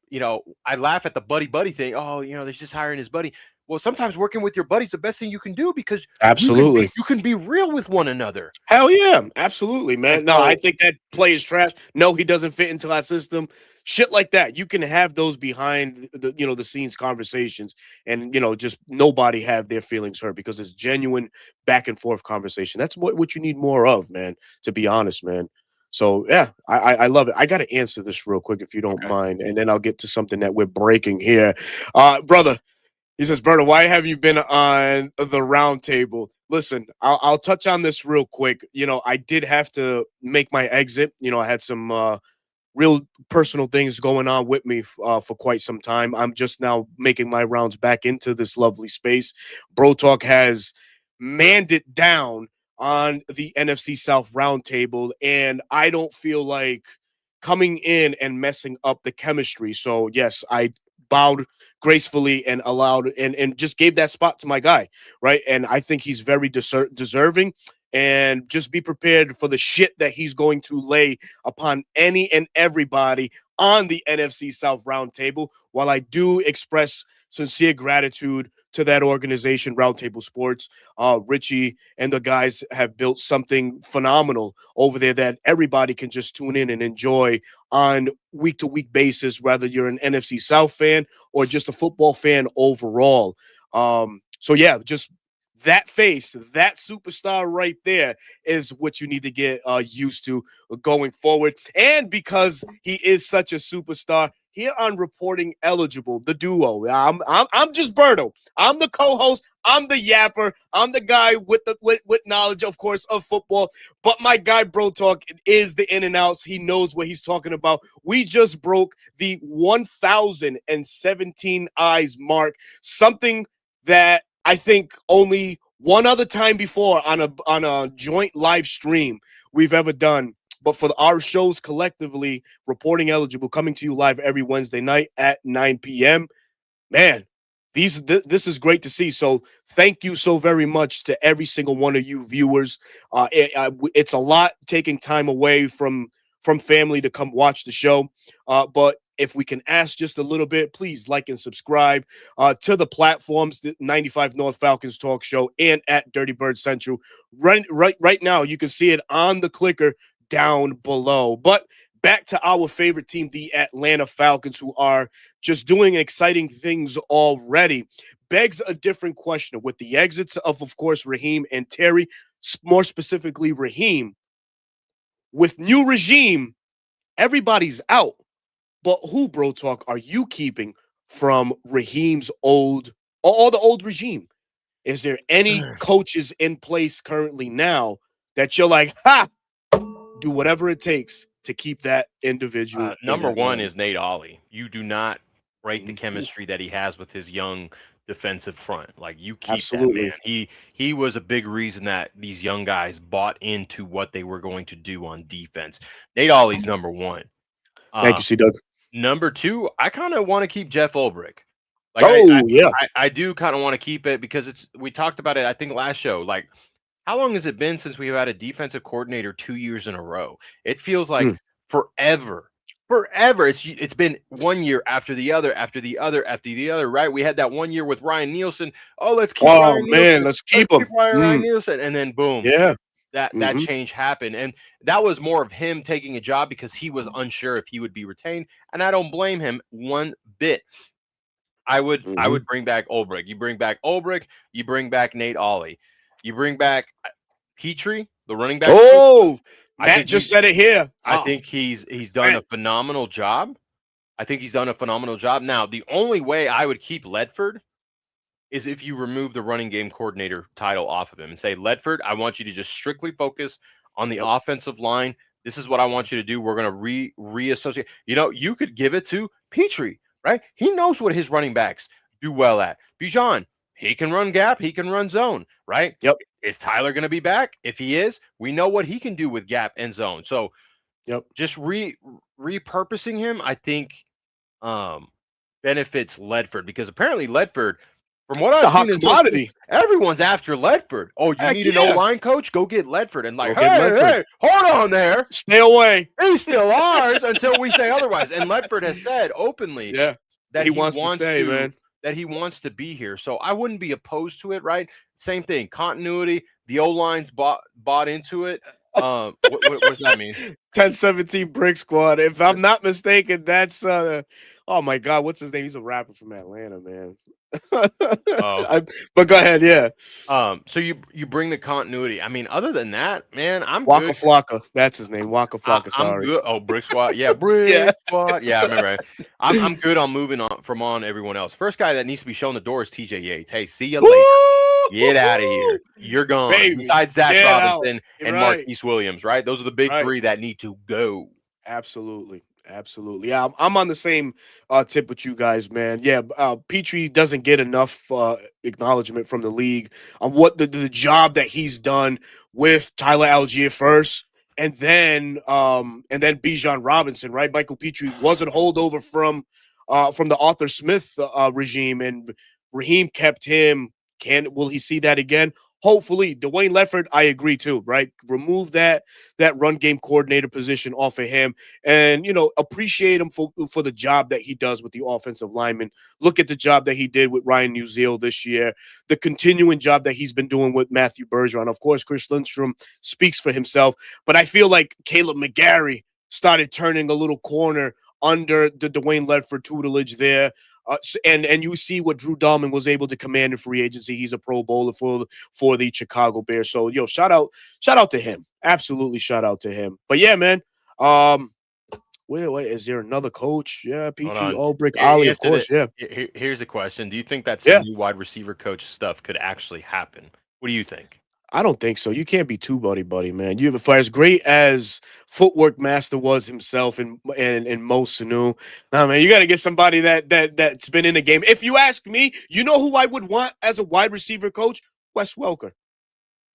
I laugh at the buddy thing. Oh, they're just hiring his buddy. Well, sometimes working with your buddy's the best thing you can do because you can be Absolutely. you can be real with one another. Hell yeah, absolutely, And man. No, I so, think that play is trash. No, he doesn't fit into our system. Shit like that. You can have those behind the scenes conversations, and just nobody have their feelings hurt because it's genuine back and forth conversation. That's what you need more of, man. To be honest, man. So yeah, I love it. I got to answer this real quick if you don't okay. mind, and then I'll get to something that we're breaking here, brother. He says, Berta, why have you been on the round table? Listen, I'll touch on this real quick. I did have to make my exit. I had some real personal things going on with me for quite some time. I'm just now making my rounds back into this lovely space. Bro Talk has manned it down on the NFC South roundtable, and I don't feel like coming in and messing up the chemistry. So yes, I bowed gracefully and allowed and just gave that spot to my guy, right? And I think he's very deserving. And just be prepared for the shit that he's going to lay upon any and everybody on the NFC South roundtable. While I do express sincere gratitude to that organization, Roundtable Sports, Richie and the guys have built something phenomenal over there that everybody can just tune in and enjoy on week to week basis, whether you're an NFC South fan or just a football fan overall. So yeah, just that face, that superstar right there is what you need to get used to going forward. And because he is such a superstar, here on Reporting Eligible, the duo. I'm just Berto. I'm the co-host. I'm the yapper. I'm the guy with with knowledge, of course, of football. But my guy Bro Talk is the in and outs. He knows what he's talking about. We just broke the 1,017 eyes mark, something that I think only one other time before on a joint live stream we've ever done. But for our shows collectively, Reporting Eligible, coming to you live every Wednesday night at 9 p.m. Man, this is great to see. So thank you so very much to every single one of you viewers. It's a lot taking time away from family to come watch the show. But if we can ask just a little bit, please like and subscribe to the platforms, the 95 North Falcons Talk Show and at Dirty Bird Central. Right now, you can see it on the clicker down below. But back to our favorite team, the Atlanta Falcons, who are just doing exciting things already. Begs a different question with the exits of course, Raheem and Terry, more specifically, Raheem. With new regime, everybody's out. But who, Bro Talk, are you keeping from Raheem's all the old regime? Is there any coaches in place currently now that you're like, ha, do whatever it takes to keep that individual in Number one Atlanta? is Nate Ollie. You do not break the Oof, chemistry that he has with his young defensive front. Like, you keep that man. absolutely. He was a big reason that these young guys bought into what they were going to do on defense. Nate Ollie's number one. Thank Uh, you, C. Doug. Number two, I kind of want to keep Jeff Ulbrich. Like, Oh, yeah. I do kind of want to keep it because we talked about it, I think, last show. Like, how long has it been since we've had a defensive coordinator 2 years in a row? It feels like Mm. forever. Forever. It's been 1 year after the other, after the other, after the other, right? We had that 1 year with Ryan Nielsen. Oh, let's keep Oh, Ryan man, Nielsen. let's Let's keep keep him. Ryan Nielsen. And then boom, Yeah. that Mhm, change happened. And that was more of him taking a job because he was unsure if he would be retained. And I don't blame him one bit. I mhm. would bring back Ulbrich. You bring back Ulbrich, you bring back Nate Ollie. You bring back Petrie, the running back coach. Oh, I Matt think just he's said it here. I Oh, think he's done a man. phenomenal job. I think he's done a phenomenal job. Now, the only way I would keep Ledford is if you remove the running game coordinator title off of him and say, Ledford, I want you to just strictly focus on the Yep, offensive line. This is what I want you to do. We're going to reassociate. You could give it to Petrie, right? He knows what his running backs do well at. Bijan, he can run gap, he can run zone, right? yep, Is Tyler going to be back? If he is, we know what he can do with gap and zone. So yep. just repurposing him, I think, benefits Ledford because apparently Ledford From what It's a I've hot seen in social media, commodity. everyone's after Ledford. Oh, you Heck need an yeah. O-line coach? Go get Ledford. And like, Go get hey, Ledford. hey, hold on there. Stay away. He's still ours until we say otherwise. And Ledford has said openly Yeah. that He wants to stay, man. that he wants to be here. So I wouldn't be opposed to it, right? Same thing, continuity. The O-line's bought into it. What does that mean? 1017 Brick Squad. If I'm not mistaken, that's oh my God, what's his name? He's a rapper from Atlanta, man. Oh, But go ahead, yeah. So you bring the continuity. I mean, other than that, man, I'm Waka good. Flocka. That's his name. Waka Flocka, I'm sorry. good. Oh, Brick Squad. Yeah, Yeah. Brick Squad. Yeah, I remember. I'm good on moving on from on everyone else. First guy that needs to be shown the door is TJ Yates. Hey, see you later. Get out of here. You're gone. Baby, Besides Zach get out. Robinson and Right. Marquise Williams, right? Those are the big Right. three that need to go. Absolutely. Absolutely. Yeah, I'm on the same tip with you guys, man. Yeah, Petrie doesn't get enough acknowledgement from the league on what the job that he's done with Tyler Algier first, and then Bijan Robinson, right? Michael Petrie was a holdover from the Arthur Smith regime, and Raheem kept him. Will he see that again? Hopefully. Dwayne Leffert, I agree too, right? Remove that run game coordinator position off of him, and appreciate him for the job that he does with the offensive linemen. Look at the job that he did with Ryan Musial this year, the continuing job that he's been doing with Matthew Bergeron. Of course, Chris Lindstrom speaks for himself, but I feel like Caleb McGarry started turning a little corner under the Dwayne Ledford tutelage there. And you see what Drew Dahlman was able to command in free agency. He's a Pro Bowler for the Chicago Bears. So shout out to him. Absolutely shout out to him. But yeah, man. Wait, is there another coach? Yeah, Petrie, Ulbrich, Ali, of course. Yeah. Here's a question. Do you think that Yeah. new wide receiver coach stuff could actually happen? What do you think? I don't think so. You can't be too buddy, man. You for as great as footwork master was himself and Mo Sanu. Nah, man, you got to get somebody that's been in the game. If you ask me, you know who I would want as a wide receiver coach? Wes Welker.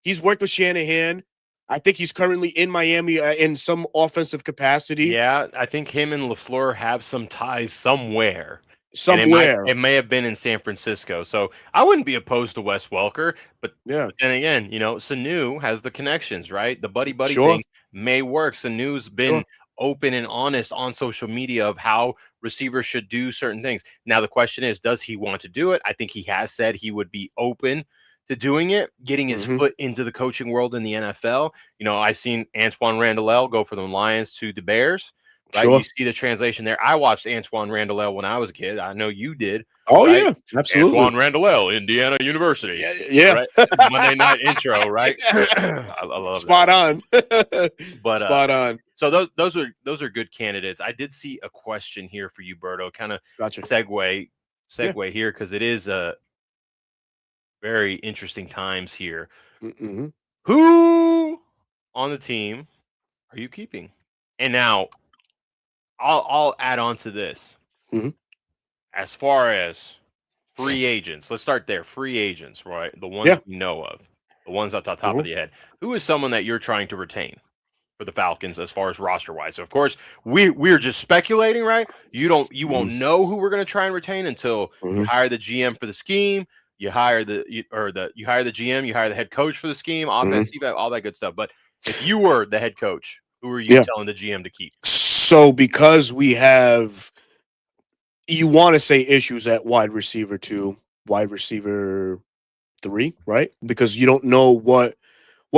He's worked with Shanahan. I think he's currently in Miami in some offensive capacity. Yeah, I think him and LaFleur have some ties somewhere. Somewhere. It may have been in San Francisco. So I wouldn't be opposed to Wes Welker, but yeah. But then again, Sanu has the connections, right? The buddy Sure. thing may work. Sanu's been open and honest on social media of how receivers should do certain things. Now the question is, does he want to do it? I think he has said he would be open to doing it, getting his foot into the coaching world in the NFL. I've seen Antoine Randall go from the Lions to the Bears. Right, sure. You see the translation there. I watched Antoine Randall when I was a kid. I know you did. Oh right? Yeah, absolutely. Antoine Randall, Indiana University. Yeah. Right? Monday night intro, right? I love Spot that. On. But spot on. So those are good candidates. I did see a question here for you, Berto. Kind of segue here because it is a very interesting times here. Who on the team are you keeping? And now I'll add on to this. As far as free agents, let's start there. Free agents, right? The ones we know of, the ones at the top of the head. Who is someone that you're trying to retain for the Falcons as far as roster wise? So of course, we're just speculating, right? You won't know who we're going to try and retain until you hire the GM for the scheme. You hire the GM, you hire the head coach for the scheme, offense, defense, all that good stuff. But if you were the head coach, who are you telling the GM to keep? So because we have, you want to say issues at wide receiver 2, wide receiver 3, right? Because you don't know what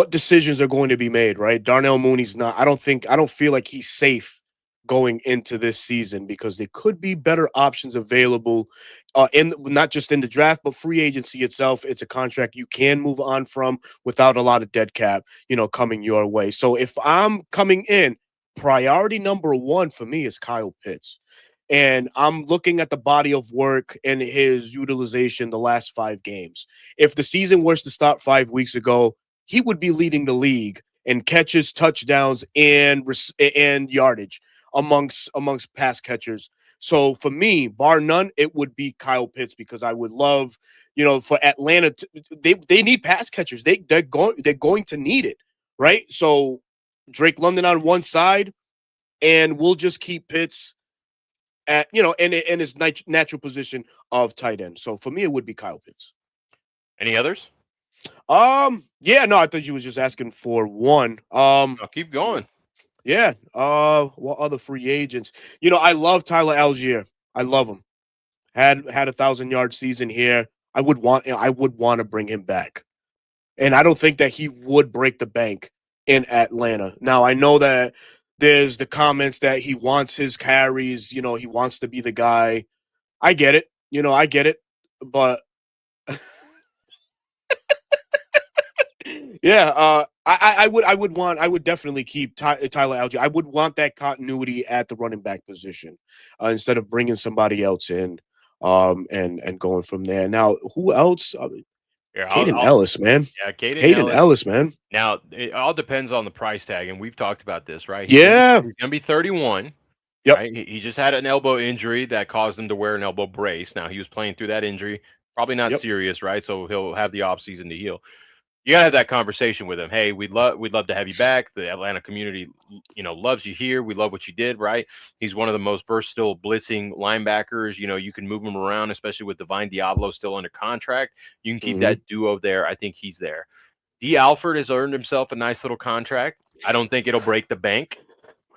decisions are going to be made, right? Darnell Mooney's not. I don't feel like he's safe going into this season because there could be better options available in not just in the draft, but free agency itself. It's a contract you can move on from without a lot of dead cap, coming your way. So if I'm coming in, priority number 1 for me is Kyle Pitts. And I'm looking at the body of work and his utilization the last 5 games. If the season was to start 5 weeks ago, he would be leading the league in catches, touchdowns, and yardage amongst pass catchers. So for me, bar none, it would be Kyle Pitts because I would love, for Atlanta, they need pass catchers. They're going to need it, right? So Drake London on one side, and we'll just keep Pitts at in his natural position of tight end. So for me, it would be Kyle Pitts. Any others? Yeah, no, I thought you was just asking for one. I'll keep going. Yeah. What other free agents? I love Tyler Algier. I love him. Had 1,000-yard season here. I would want to bring him back, and I don't think that he would break the bank in Atlanta. Now I know that there's the comments that he wants his carries. He wants to be the guy. I get it. I get it, but yeah, I would definitely keep Tyler Algier. I would want that continuity at the running back position instead of bringing somebody else in, and going from there. Now, who else? Here, Caden Ellis, man. yeah, Caden Caden Ellis. Ellis, man. Now, it all depends on the price tag, and we've talked about this, right? Yeah. He's gonna be 31, Yep. right? He just had an elbow injury that caused him to wear an elbow brace. Now he was playing through that injury, probably not Yep. serious, right? So he'll have the offseason to heal. You gotta have that conversation with him. Hey, we'd love to have you back. The Atlanta community, loves you here. We love what you did, right? He's one of the most versatile blitzing linebackers. You can move him around, especially with Divine Diablo still under contract. You can keep Mhm. that duo there. I think he's there. D. Alford has earned himself a nice little contract. I don't think it'll break the bank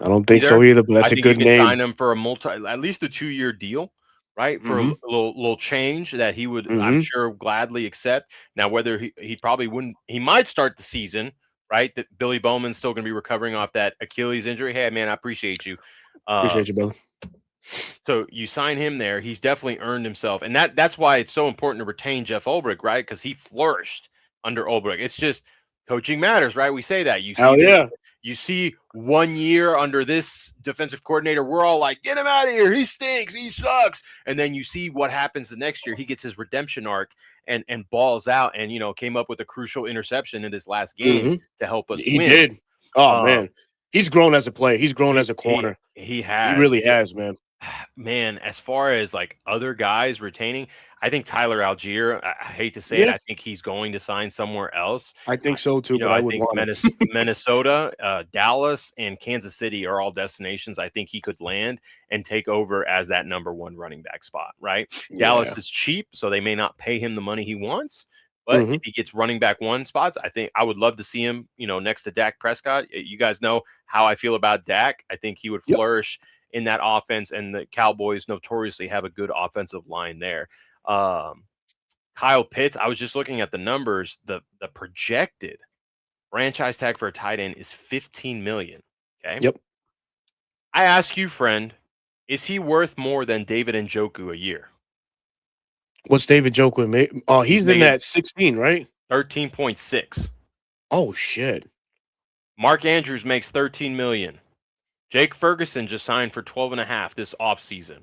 I don't think so either, but I that's a think you good can name. sign him for at least a 2-year deal, right? For a Mhm. little change that he would, I'm Mhm. sure, gladly accept. Now, whether he probably wouldn't, he might start the season, right? That Billy Bowman's still going to be recovering off that Achilles injury. Hey, man, I appreciate you. Appreciate you, brother. So you sign him there. He's definitely earned himself, and that's why it's so important to retain Jeff Ulbrich, right? Because he flourished under Ulbrich. It's just coaching matters, right? We say that. Hell yeah. You see 1 year under this defensive coordinator, we're all like, get him out of here. He stinks. He sucks. And then you see what happens the next year. He gets his redemption arc and balls out, and came up with a crucial interception in this last game Mhm. to help us He win. did. Oh Um, man, he's grown as a player. He's grown he as a he corner. he He has. really has, man. Man, as far as like other guys retaining, I think Tyler Algier, I hate to say it, Yeah, I think he's going to sign somewhere else. I think so too, but I I would think want him. Minnesota, Dallas, and Kansas City are all destinations I think he could land and take over as that number one running back spot, right? Dallas Yeah. is cheap, so they may not pay him the money he wants. But if Mhm. he gets running back one spots, I think I would love to see him, next to Dak Prescott. You guys know how I feel about Dak. I think he would Yep. flourish in that offense, and the Cowboys notoriously have a good offensive line there. Um, Kyle Pitts, I was just looking at the numbers. The projected franchise tag for a tight end is 15 million. Okay. Yep. I ask you, friend, is he worth more than David Njoku a year? What's David Joker make? Oh, He's he's in making that 16, right? 13.6. Oh shit. Mark Andrews makes 13 million. Jake Ferguson just signed for 12 and a half this offseason.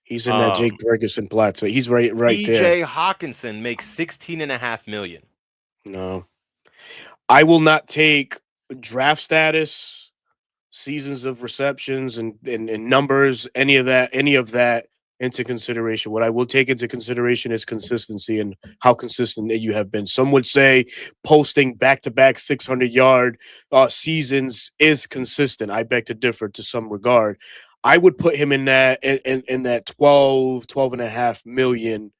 He's in that Jake Ferguson plot. So he's right there. TJ Hawkinson makes 16.5 million. No. I will not take draft status, seasons of receptions and numbers, any of that into consideration. What I will take into consideration is consistency and how consistent that you have been. Some would say posting back-to-back 600-yard seasons is consistent. I beg to differ to some regard. I would put him in that 12 and a half million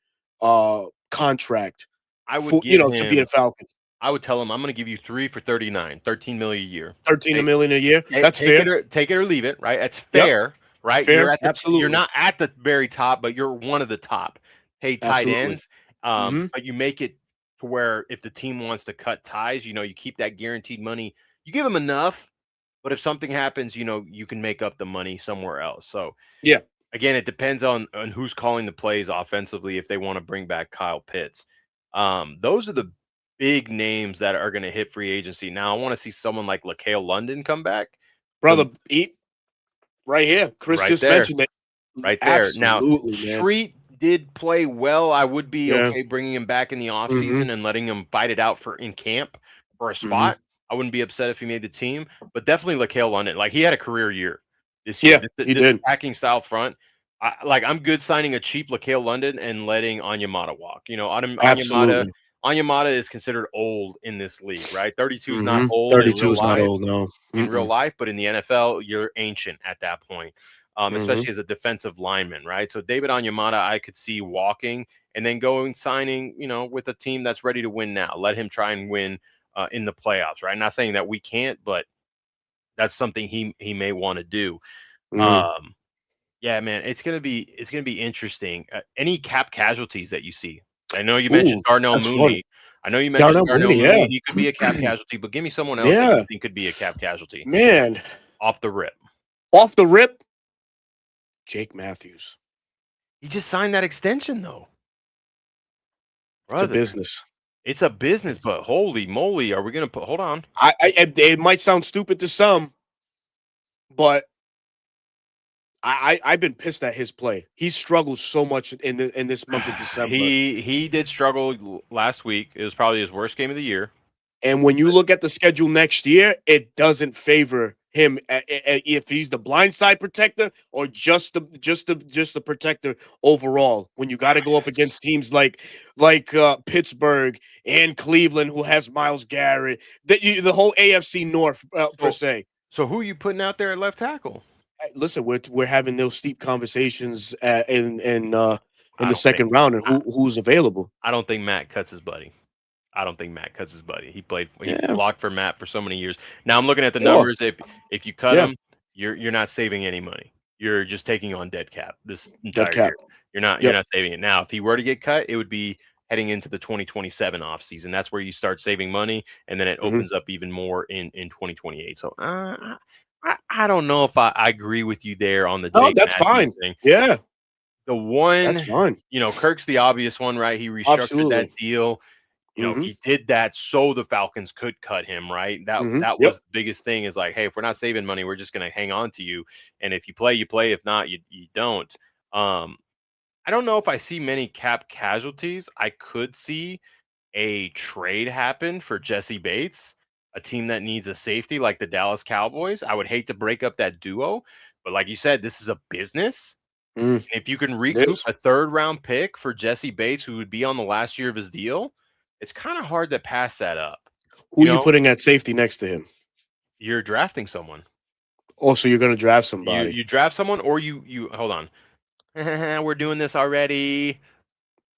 contract I would for give to be a him, Falcon. I would tell him, I'm going to give you 3 for 39, 13 million a year. 13 Take, million a year. That's take fair. it or leave it, right? That's Yep. fair, right? Fair. You're Absolutely. not at the very top, but you're one of the top paid tight Absolutely. ends. Mhm. But you make it to where if the team wants to cut ties, you keep that guaranteed money. You give them enough, but if something happens, you can make up the money somewhere else. So Yeah. again, it depends on who's calling the plays offensively if they want to bring back Kyle Pitts. Those are the big names that are going to hit free agency. Now, I want to see someone like LaCale London come back. Brother, The eat right here. Chris right just there, mentioned it. right there. Now, Absolutely, man. Street did play well. I would be Yeah. okay bringing him back in the Mhm. offseason and letting him fight it out in camp for a Mhm. spot. I wouldn't be upset if he made the team, but definitely LaCale London. Like he had a career year this year. Yeah, he This did. attacking style front. I'm good signing a cheap LaCale London and letting Onyemata walk. Absolutely. Onyemata is considered old in this league, right? 32 is not Mhm. old 32 is not old, no. in real Mm-mm. life, but in the NFL, you're ancient at that point. Mhm. especially as a defensive lineman, right? So David Onyemata, I could see walking and then going signing, with a team that's ready to win now. Let him try and win in the playoffs, right? Not saying that we can't, but that's something he may want to do. Mhm. Um, yeah, man, it's gonna be interesting. Any cap casualties that you see? I know you mentioned Ooh, Darnell that's fun. Mooney. I know you mentioned Darnell Darnell Mooney, Mooney. yeah. He could be a cap casualty, but give me someone else that you Yeah, think could be a cap casualty man. off the rip. Off the rip, Jake Matthews. He just signed that extension though, It's a brother. business. It's a business, It's but holy moly, are we gonna put? Hold on. it might sound stupid to some, but I've been pissed at his play. He struggles so much in this month of December. He did struggle last week. It was probably his worst game of the year. And when you look at the schedule next year, it doesn't favor him if he's the blindside protector or just the protector overall. When you got to go up against teams like Pittsburgh and Cleveland, who has Miles Garrett, the whole AFC North per So, se. so who are you putting out there at left tackle? Listen, we're having those steep conversations in I the don't think. second round, and I, who's available. I don't think Matt cuts his buddy. I don't think Matt cuts his buddy. He Yeah, blocked for Matt for so many years. Now I'm looking at the sure. numbers. If you cut Yeah, him, you're not saving any money. You're just taking on dead cap this dead entire cap. year. You're Yep. not saving it. Now, if he were to get cut, it would be heading into the 2027 offseason. That's where you start saving money, and then it Hmm. opens up even more in 2028. So I don't know if I agree with you there on the No, Jake that's Matthews fine. thing. Yeah, The that's one, fine. Kirk's the obvious one, right? He restructured that Absolutely. deal. Mhm, He did that so the Falcons could cut him, right? That mhm, that yep, was the biggest thing is like, hey, if we're not saving money, we're just gonna hang on to you. And if you play, you play. If not, you don't. Um, I don't know if I see many cap casualties. I could see a trade happen for Jesse Bates, a team that needs a safety like the Dallas Cowboys. I would hate to break up that duo, but like you said, this is a business. mm, If you can it recoup is. a third round pick for Jesse Bates, who would be on the last year of his deal, it's kind of hard to pass that up. Who you putting at safety next to him? You're drafting someone. Also, you're gonna draft You somebody. you draft someone, or you hold on. We're doing this already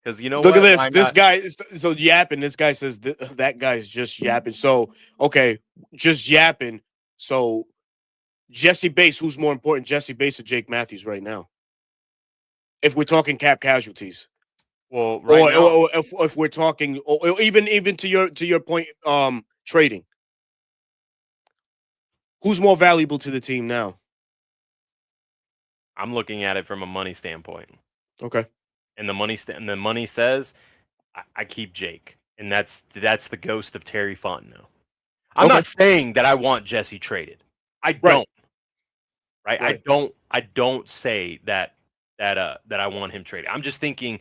because you know Look at what? this. Why This not? guy is so yapping. This guy says that guy is just yapping. So, okay, just yapping. So, Jesse Bates, who's more important, Jesse Bates or Jake Matthews right now? If we're talking cap casualties, Well, right or, now if we're talking, or even to your point, trading, who's more valuable to the team now? I'm looking at it from a money standpoint, Okay, and the money says I keep Jake, and that's the ghost of Terry Fontenot. I'm okay, not saying that I want Jesse traded. I right, don't. Right? I right. don't I don't say that I want him traded. I'm just thinking,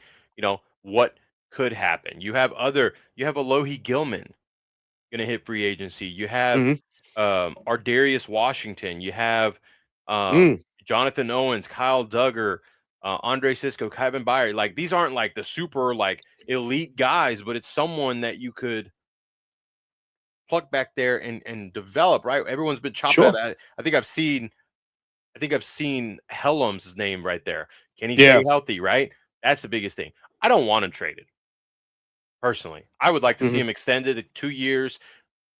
what could happen. You have Alohi Gilman gonna hit free agency. You have Mm-hmm. Ardarius Washington, you have Mm, Jonathan Owens, Kyle Duggar, Andre Cisco, Kevin Byard. Like these aren't like the super like elite guys, but it's someone that you could pluck back there and develop, right? Everyone's been chopping at sure. that. I think I've seen Hellum's name right there. Can he Yeah. stay healthy, right? That's the biggest thing. I don't want him traded, personally. I would like to see Hmm. him extended at 2 years,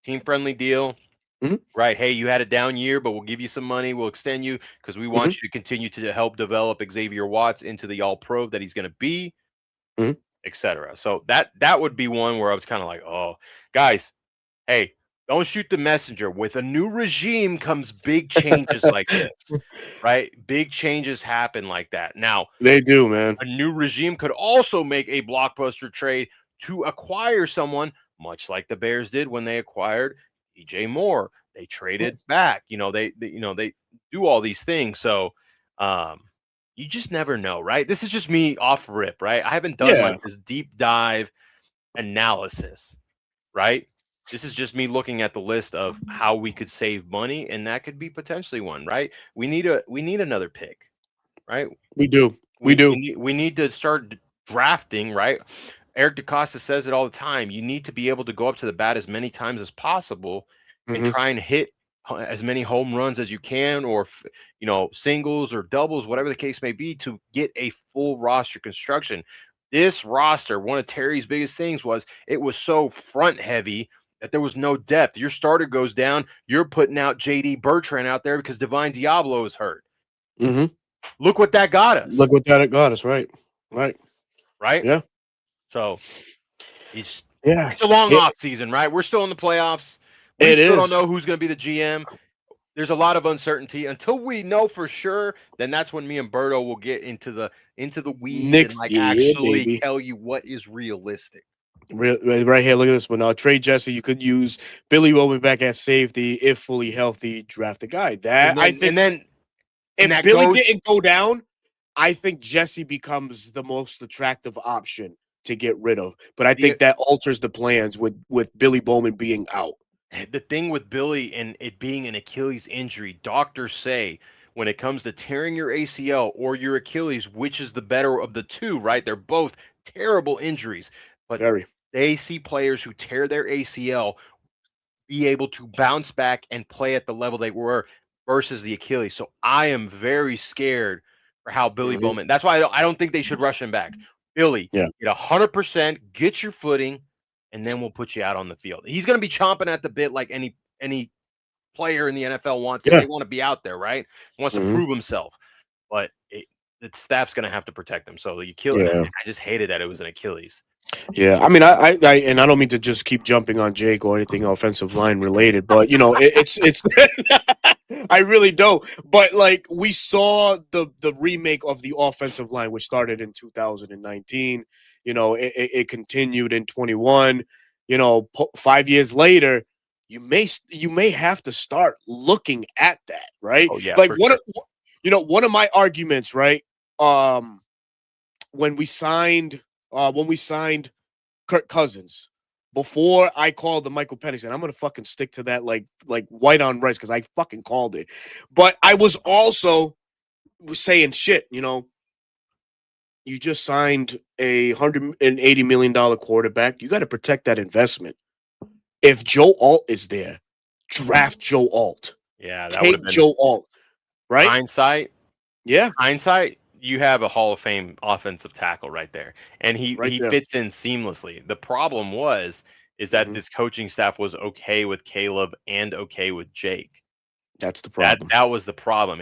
team-friendly deal, Hmm. right? "Hey, you had a down year, but we'll give you some money. We'll extend you because we Hmm. want you to continue to help develop Xavier Watts into the all-pro that he's gonna be," Hmm. etcetera. So that would be one where I was kinda like, "Oh, guys, hey, don't shoot the messenger. With a new regime comes big changes like this." Right? Big changes happen like that. Now, They do, man. a new regime could also make a blockbuster trade to acquire someone, much like the Bears did when they acquired DJ Moore. They traded back. They do all these things. So, um, you just never know, right? This is just me off rip, right? I haven't done like Yeah. this deep dive analysis, right? This is just me looking at the list of how we could save money, and that could be potentially one, right? We need another pick, right? We do. We We we do. need we need to start drafting, right? Eric DeCosta says it all the time. You need to be able to go up to the bat as many times as possible and Hmm. try and hit as many home runs as you can, or singles or doubles, whatever the case may be, to get a full roster construction. This roster, one of Terry's biggest things was it was so front heavy that there was no depth. Your starter goes down, you're putting out JD Bertrand out there because Divine Diablo is hurt. Mm-hmm. Look what that got us. Look what that got us. Right. Right. Yeah. So it's Yeah. a long off season, right? We're still in the playoffs. We still don't know who's going to be the GM. There's a lot of uncertainty until we know for sure. Then that's when me and Berto will get into the weeds and actually tell you what is realistic. Right here, look at this one. Trade Jesse. You could use Billy Bowman back at safety if fully healthy. Draft the guy. I think. If Billy didn't go down, I think Jesse becomes the most attractive option to get rid of. But I think that alters the plans with Billy Bowman being out. The thing with Billy and it being an Achilles injury, doctors say when it comes to tearing your ACL or your Achilles, which is the better of the two, right? They're both terrible injuries, but they see players who tear their ACL be able to bounce back and play at the level they were versus the Achilles. So I am very scared for how Billy Bowman. That's why I don't think they should rush him back. Billy, get 100%, get your footing, and then we'll put you out on the field. He's going to be chomping at the bit like any player in the NFL wants. They want to be out there, right? He wants to prove himself, but the staff's going to have to protect him. So the Achilles, I just hated that it was an Achilles. Yeah, I mean, I and I don't mean to just keep jumping on Jake or anything offensive line related, but it's I really don't. But like we saw the remake of the offensive line, which started in 2019. It continued in 21. 5 years later, you may have to start looking at that, right? Oh, yeah, like one of my arguments, right? When we signed Kirk Cousins, before I called the Michael Penix, and I'm gonna fucking stick to that like white on rice because I fucking called it. But I was also saying shit, you just signed a $180 million quarterback. You got to protect that investment. If Joe Alt is there, draft Joe Alt. Yeah, that would have been Joe Alt. Right? Hindsight. Yeah. Hindsight. You have a Hall of Fame offensive tackle right there, and he fits in seamlessly. The problem is that this coaching staff was okay with Caleb and okay with Jake. That's the problem. That was the problem.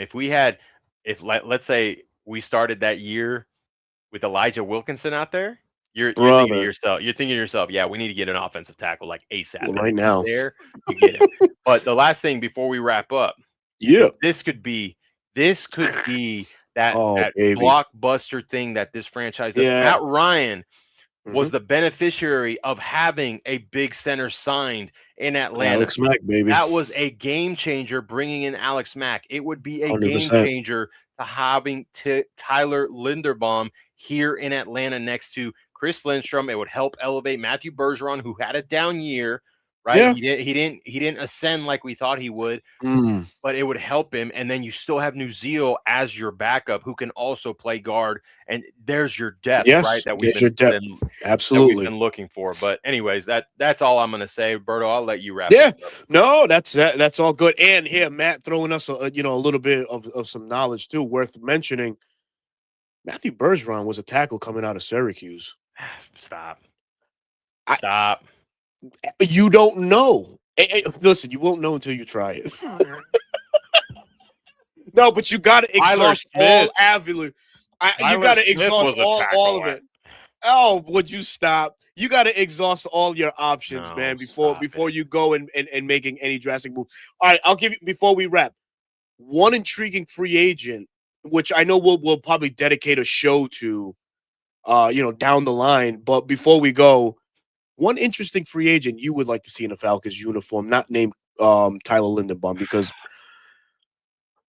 Let's say we started that year with Elijah Wilkinson out there, you're thinking to yourself, yeah, we need to get an offensive tackle like ASAP. Right now, there you get him. But the last thing before we wrap up, this could be that blockbuster thing that this franchise does. Matt Ryan was the beneficiary of having a big center signed in Atlanta. Alex Mack, baby. That was a game changer bringing in Alex Mack. It would be a 100%. Game changer to having Tyler Linderbaum here in Atlanta next to Chris Lindstrom. It would help elevate Matthew Bergeron, who had a down year, right? Yeah. He didn't ascend like we thought he would, but it would help him. And then you still have Nuzeel as your backup, who can also play guard. And there's your depth, right? That we've been looking for. But anyways, that's all I'm gonna say. Berto, I'll let you wrap. Yeah, no, that's all good. And here, Matt throwing us a little bit of some knowledge too, worth mentioning. Matthew Bergeron was a tackle coming out of Syracuse. Stop. You don't know. Listen, you won't know until you try it. No, but you got to exhaust all avenues. You got to exhaust all of it. Oh, would you stop? You got to exhaust all your options, man, before you go and making any drastic move. All right, I'll give you, before we wrap, one intriguing free agent, which I know we'll probably dedicate a show to, down the line. But before we go, one interesting free agent you would like to see in a Falcons uniform, not named Tyler Linderbaum, because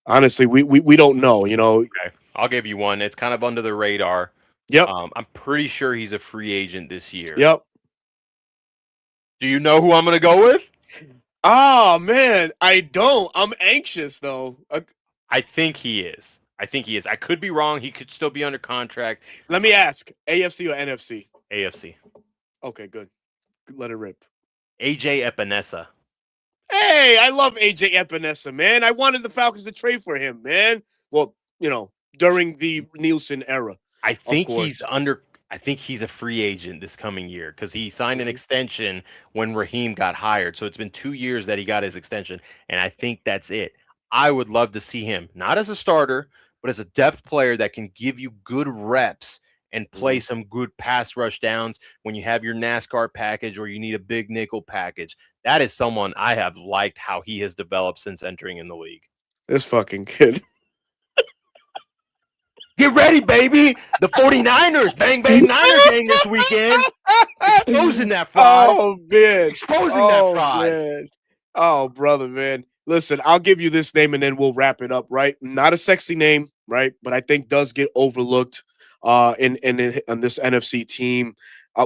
honestly, we don't know. Okay, I'll give you one. It's kind of under the radar. Yep. I'm pretty sure he's a free agent this year. Yep. Do you know who I'm going to go with? Oh, man, I don't. I'm anxious, though. I think he is. I could be wrong. He could still be under contract. Let me ask, AFC or NFC? AFC. Okay, good. Let it rip. AJ Epinesa. Hey, I love AJ Epinesa, man. I wanted the Falcons to trade for him, man. Well, during the Nielsen era, I of think he's course. under. I think he's a free agent this coming year because he signed an Mhm. extension when Raheem got hired. So it's been 2 years that he got his extension, and I think that's it. I would love to see him not as a starter, but as a depth player that can give you good reps and play Mhm. some good pass rush downs when you have your NASCAR package or you need a big nickel package. That is someone I have liked how he has developed since entering in the league. This fucking kid. Get ready, baby. The 49ers, bang, bang, Niner gang this weekend. Exposing that fraud. Oh man. Exposing that Oh fraud. man. Oh brother, man. Listen, I'll give you this name and then we'll wrap it up, right? Not a sexy name, right? But I think does get overlooked in on this NFC team.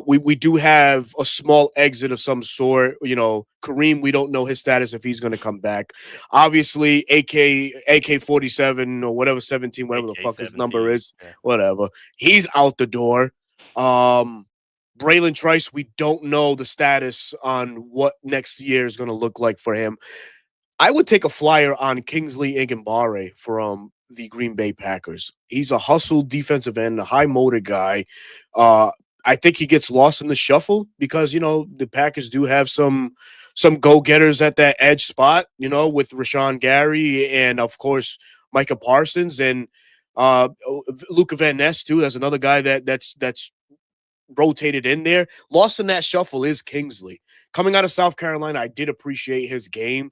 We do have a small exit of some sort. Kareem, we don't know his status if he's going to come back. Obviously, AK 47 or whatever 17, whatever the AK fuck his number 17. is, Yeah. whatever. He's out the door. Um, Braylon Trice, we don't know the status on what next year is going to look like for him. I would take a flyer on Kingsley Igambare from the Green Bay Packers. He's a hustle defensive end, a high motor guy. Uh, I think he gets lost in the shuffle because the Packers do have some go getters at that edge spot. With Rashawn Gary and of course Micah Parsons and Luca Van Ness too. That's another guy that's rotated in there. Lost in that shuffle is Kingsley. Coming out of South Carolina, I did appreciate his game.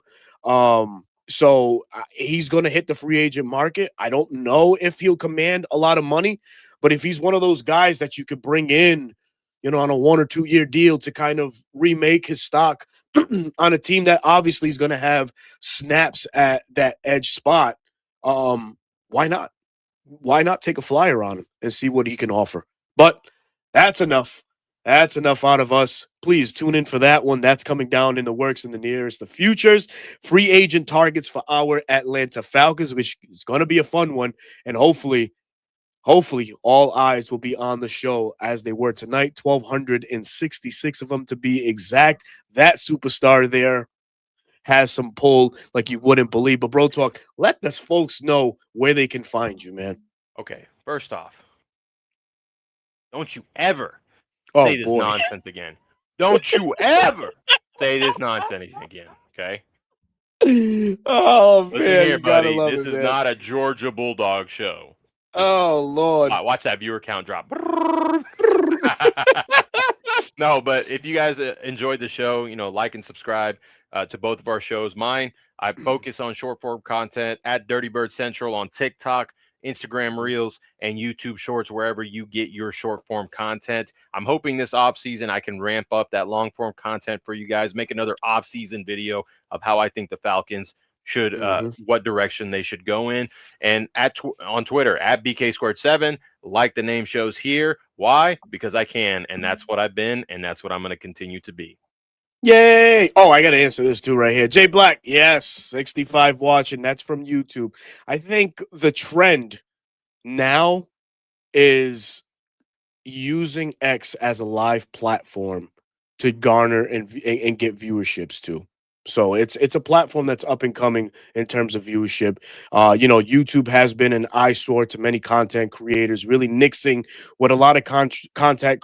So he's going to hit the free agent market. I don't know if he'll command a lot of money, but if he's one of those guys that you could bring in, on a 1 or 2 year deal to kind of remake his stock on a team that obviously is going to have snaps at that edge spot, why not? Why not take a flyer on him and see what he can offer? But that's enough. That's enough out of us. Please tune in for that one. That's coming down in the works in the nearest. The futures, free agent targets for our Atlanta Falcons, which is going to be a fun one. And hopefully, all eyes will be on the show as they were tonight. 1,266 of them to be exact. That superstar there has some pull like you wouldn't believe. But bro, talk. Let the folks know where they can find you, man. Okay. First off, don't you ever Oh say this boy. nonsense again. Don't you ever say this nonsense again. Okay. Oh Listen man, here, you gotta buddy. love This it, is man. not a Georgia Bulldog show. Oh Lord. Watch that viewer count drop. No, but if you guys enjoyed the show, like and subscribe to both of our shows. Mine, I focus on short form content at Dirty Bird Central on TikTok, Instagram Reels, and YouTube Shorts, wherever you get your short form content. I'm hoping this off season I can ramp up that long form content for you guys, make another off season video of how I think the Falcons should, Mhm. what direction they should go in. And on Twitter at BK squared 7, like the name shows here. Why? Because I can, and that's what I've been, and that's what I'm going to continue to be. Yay! Oh, I gotta answer this too right here. Jay Black, yes, 65 watching. That's from YouTube. I think the trend now is using X as a live platform to garner and get viewerships too. So it's a platform that's up and coming in terms of viewership. YouTube has been an eyesore to many content creators, really nixing what a lot of contact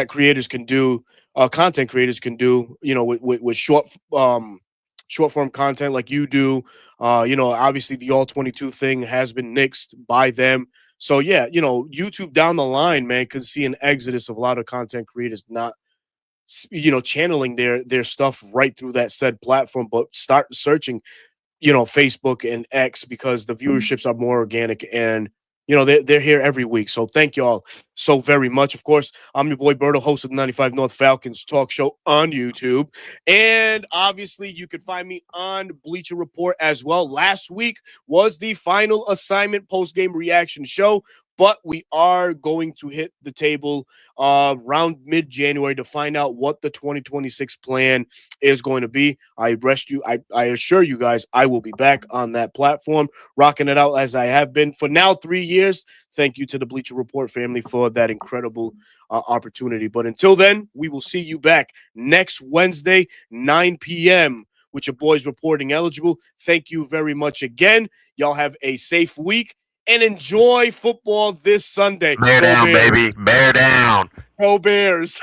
creators can do, content creators can do, with short form content like you do. Obviously the all 22 thing has been nixed by them. So yeah, YouTube down the line, man, could see an exodus of a lot of content creators not channeling their stuff right through that said platform, but start searching Facebook and X because the viewerships are more organic and they're here every week. So thank y'all so very much. Of course, I'm your boy Berto, host of the 95 North Falcons talk show on YouTube. And obviously you can find me on Bleacher Report as well. Last week was the final assignment post-game reaction show. but we are going to hit the table around mid-January to find out what the 2026 plan is going to be. I assure you guys, I will be back on that platform, rocking it out as I have been for now 3 years. Thank you to the Bleacher Report family for that incredible opportunity. But until then, we will see you back next Wednesday, 9 p.m. with your boys reporting eligible. Thank you very much again. Y'all have a safe week and enjoy football this Sunday. Bear Go down, Bears. baby. Bear down. Go Bears.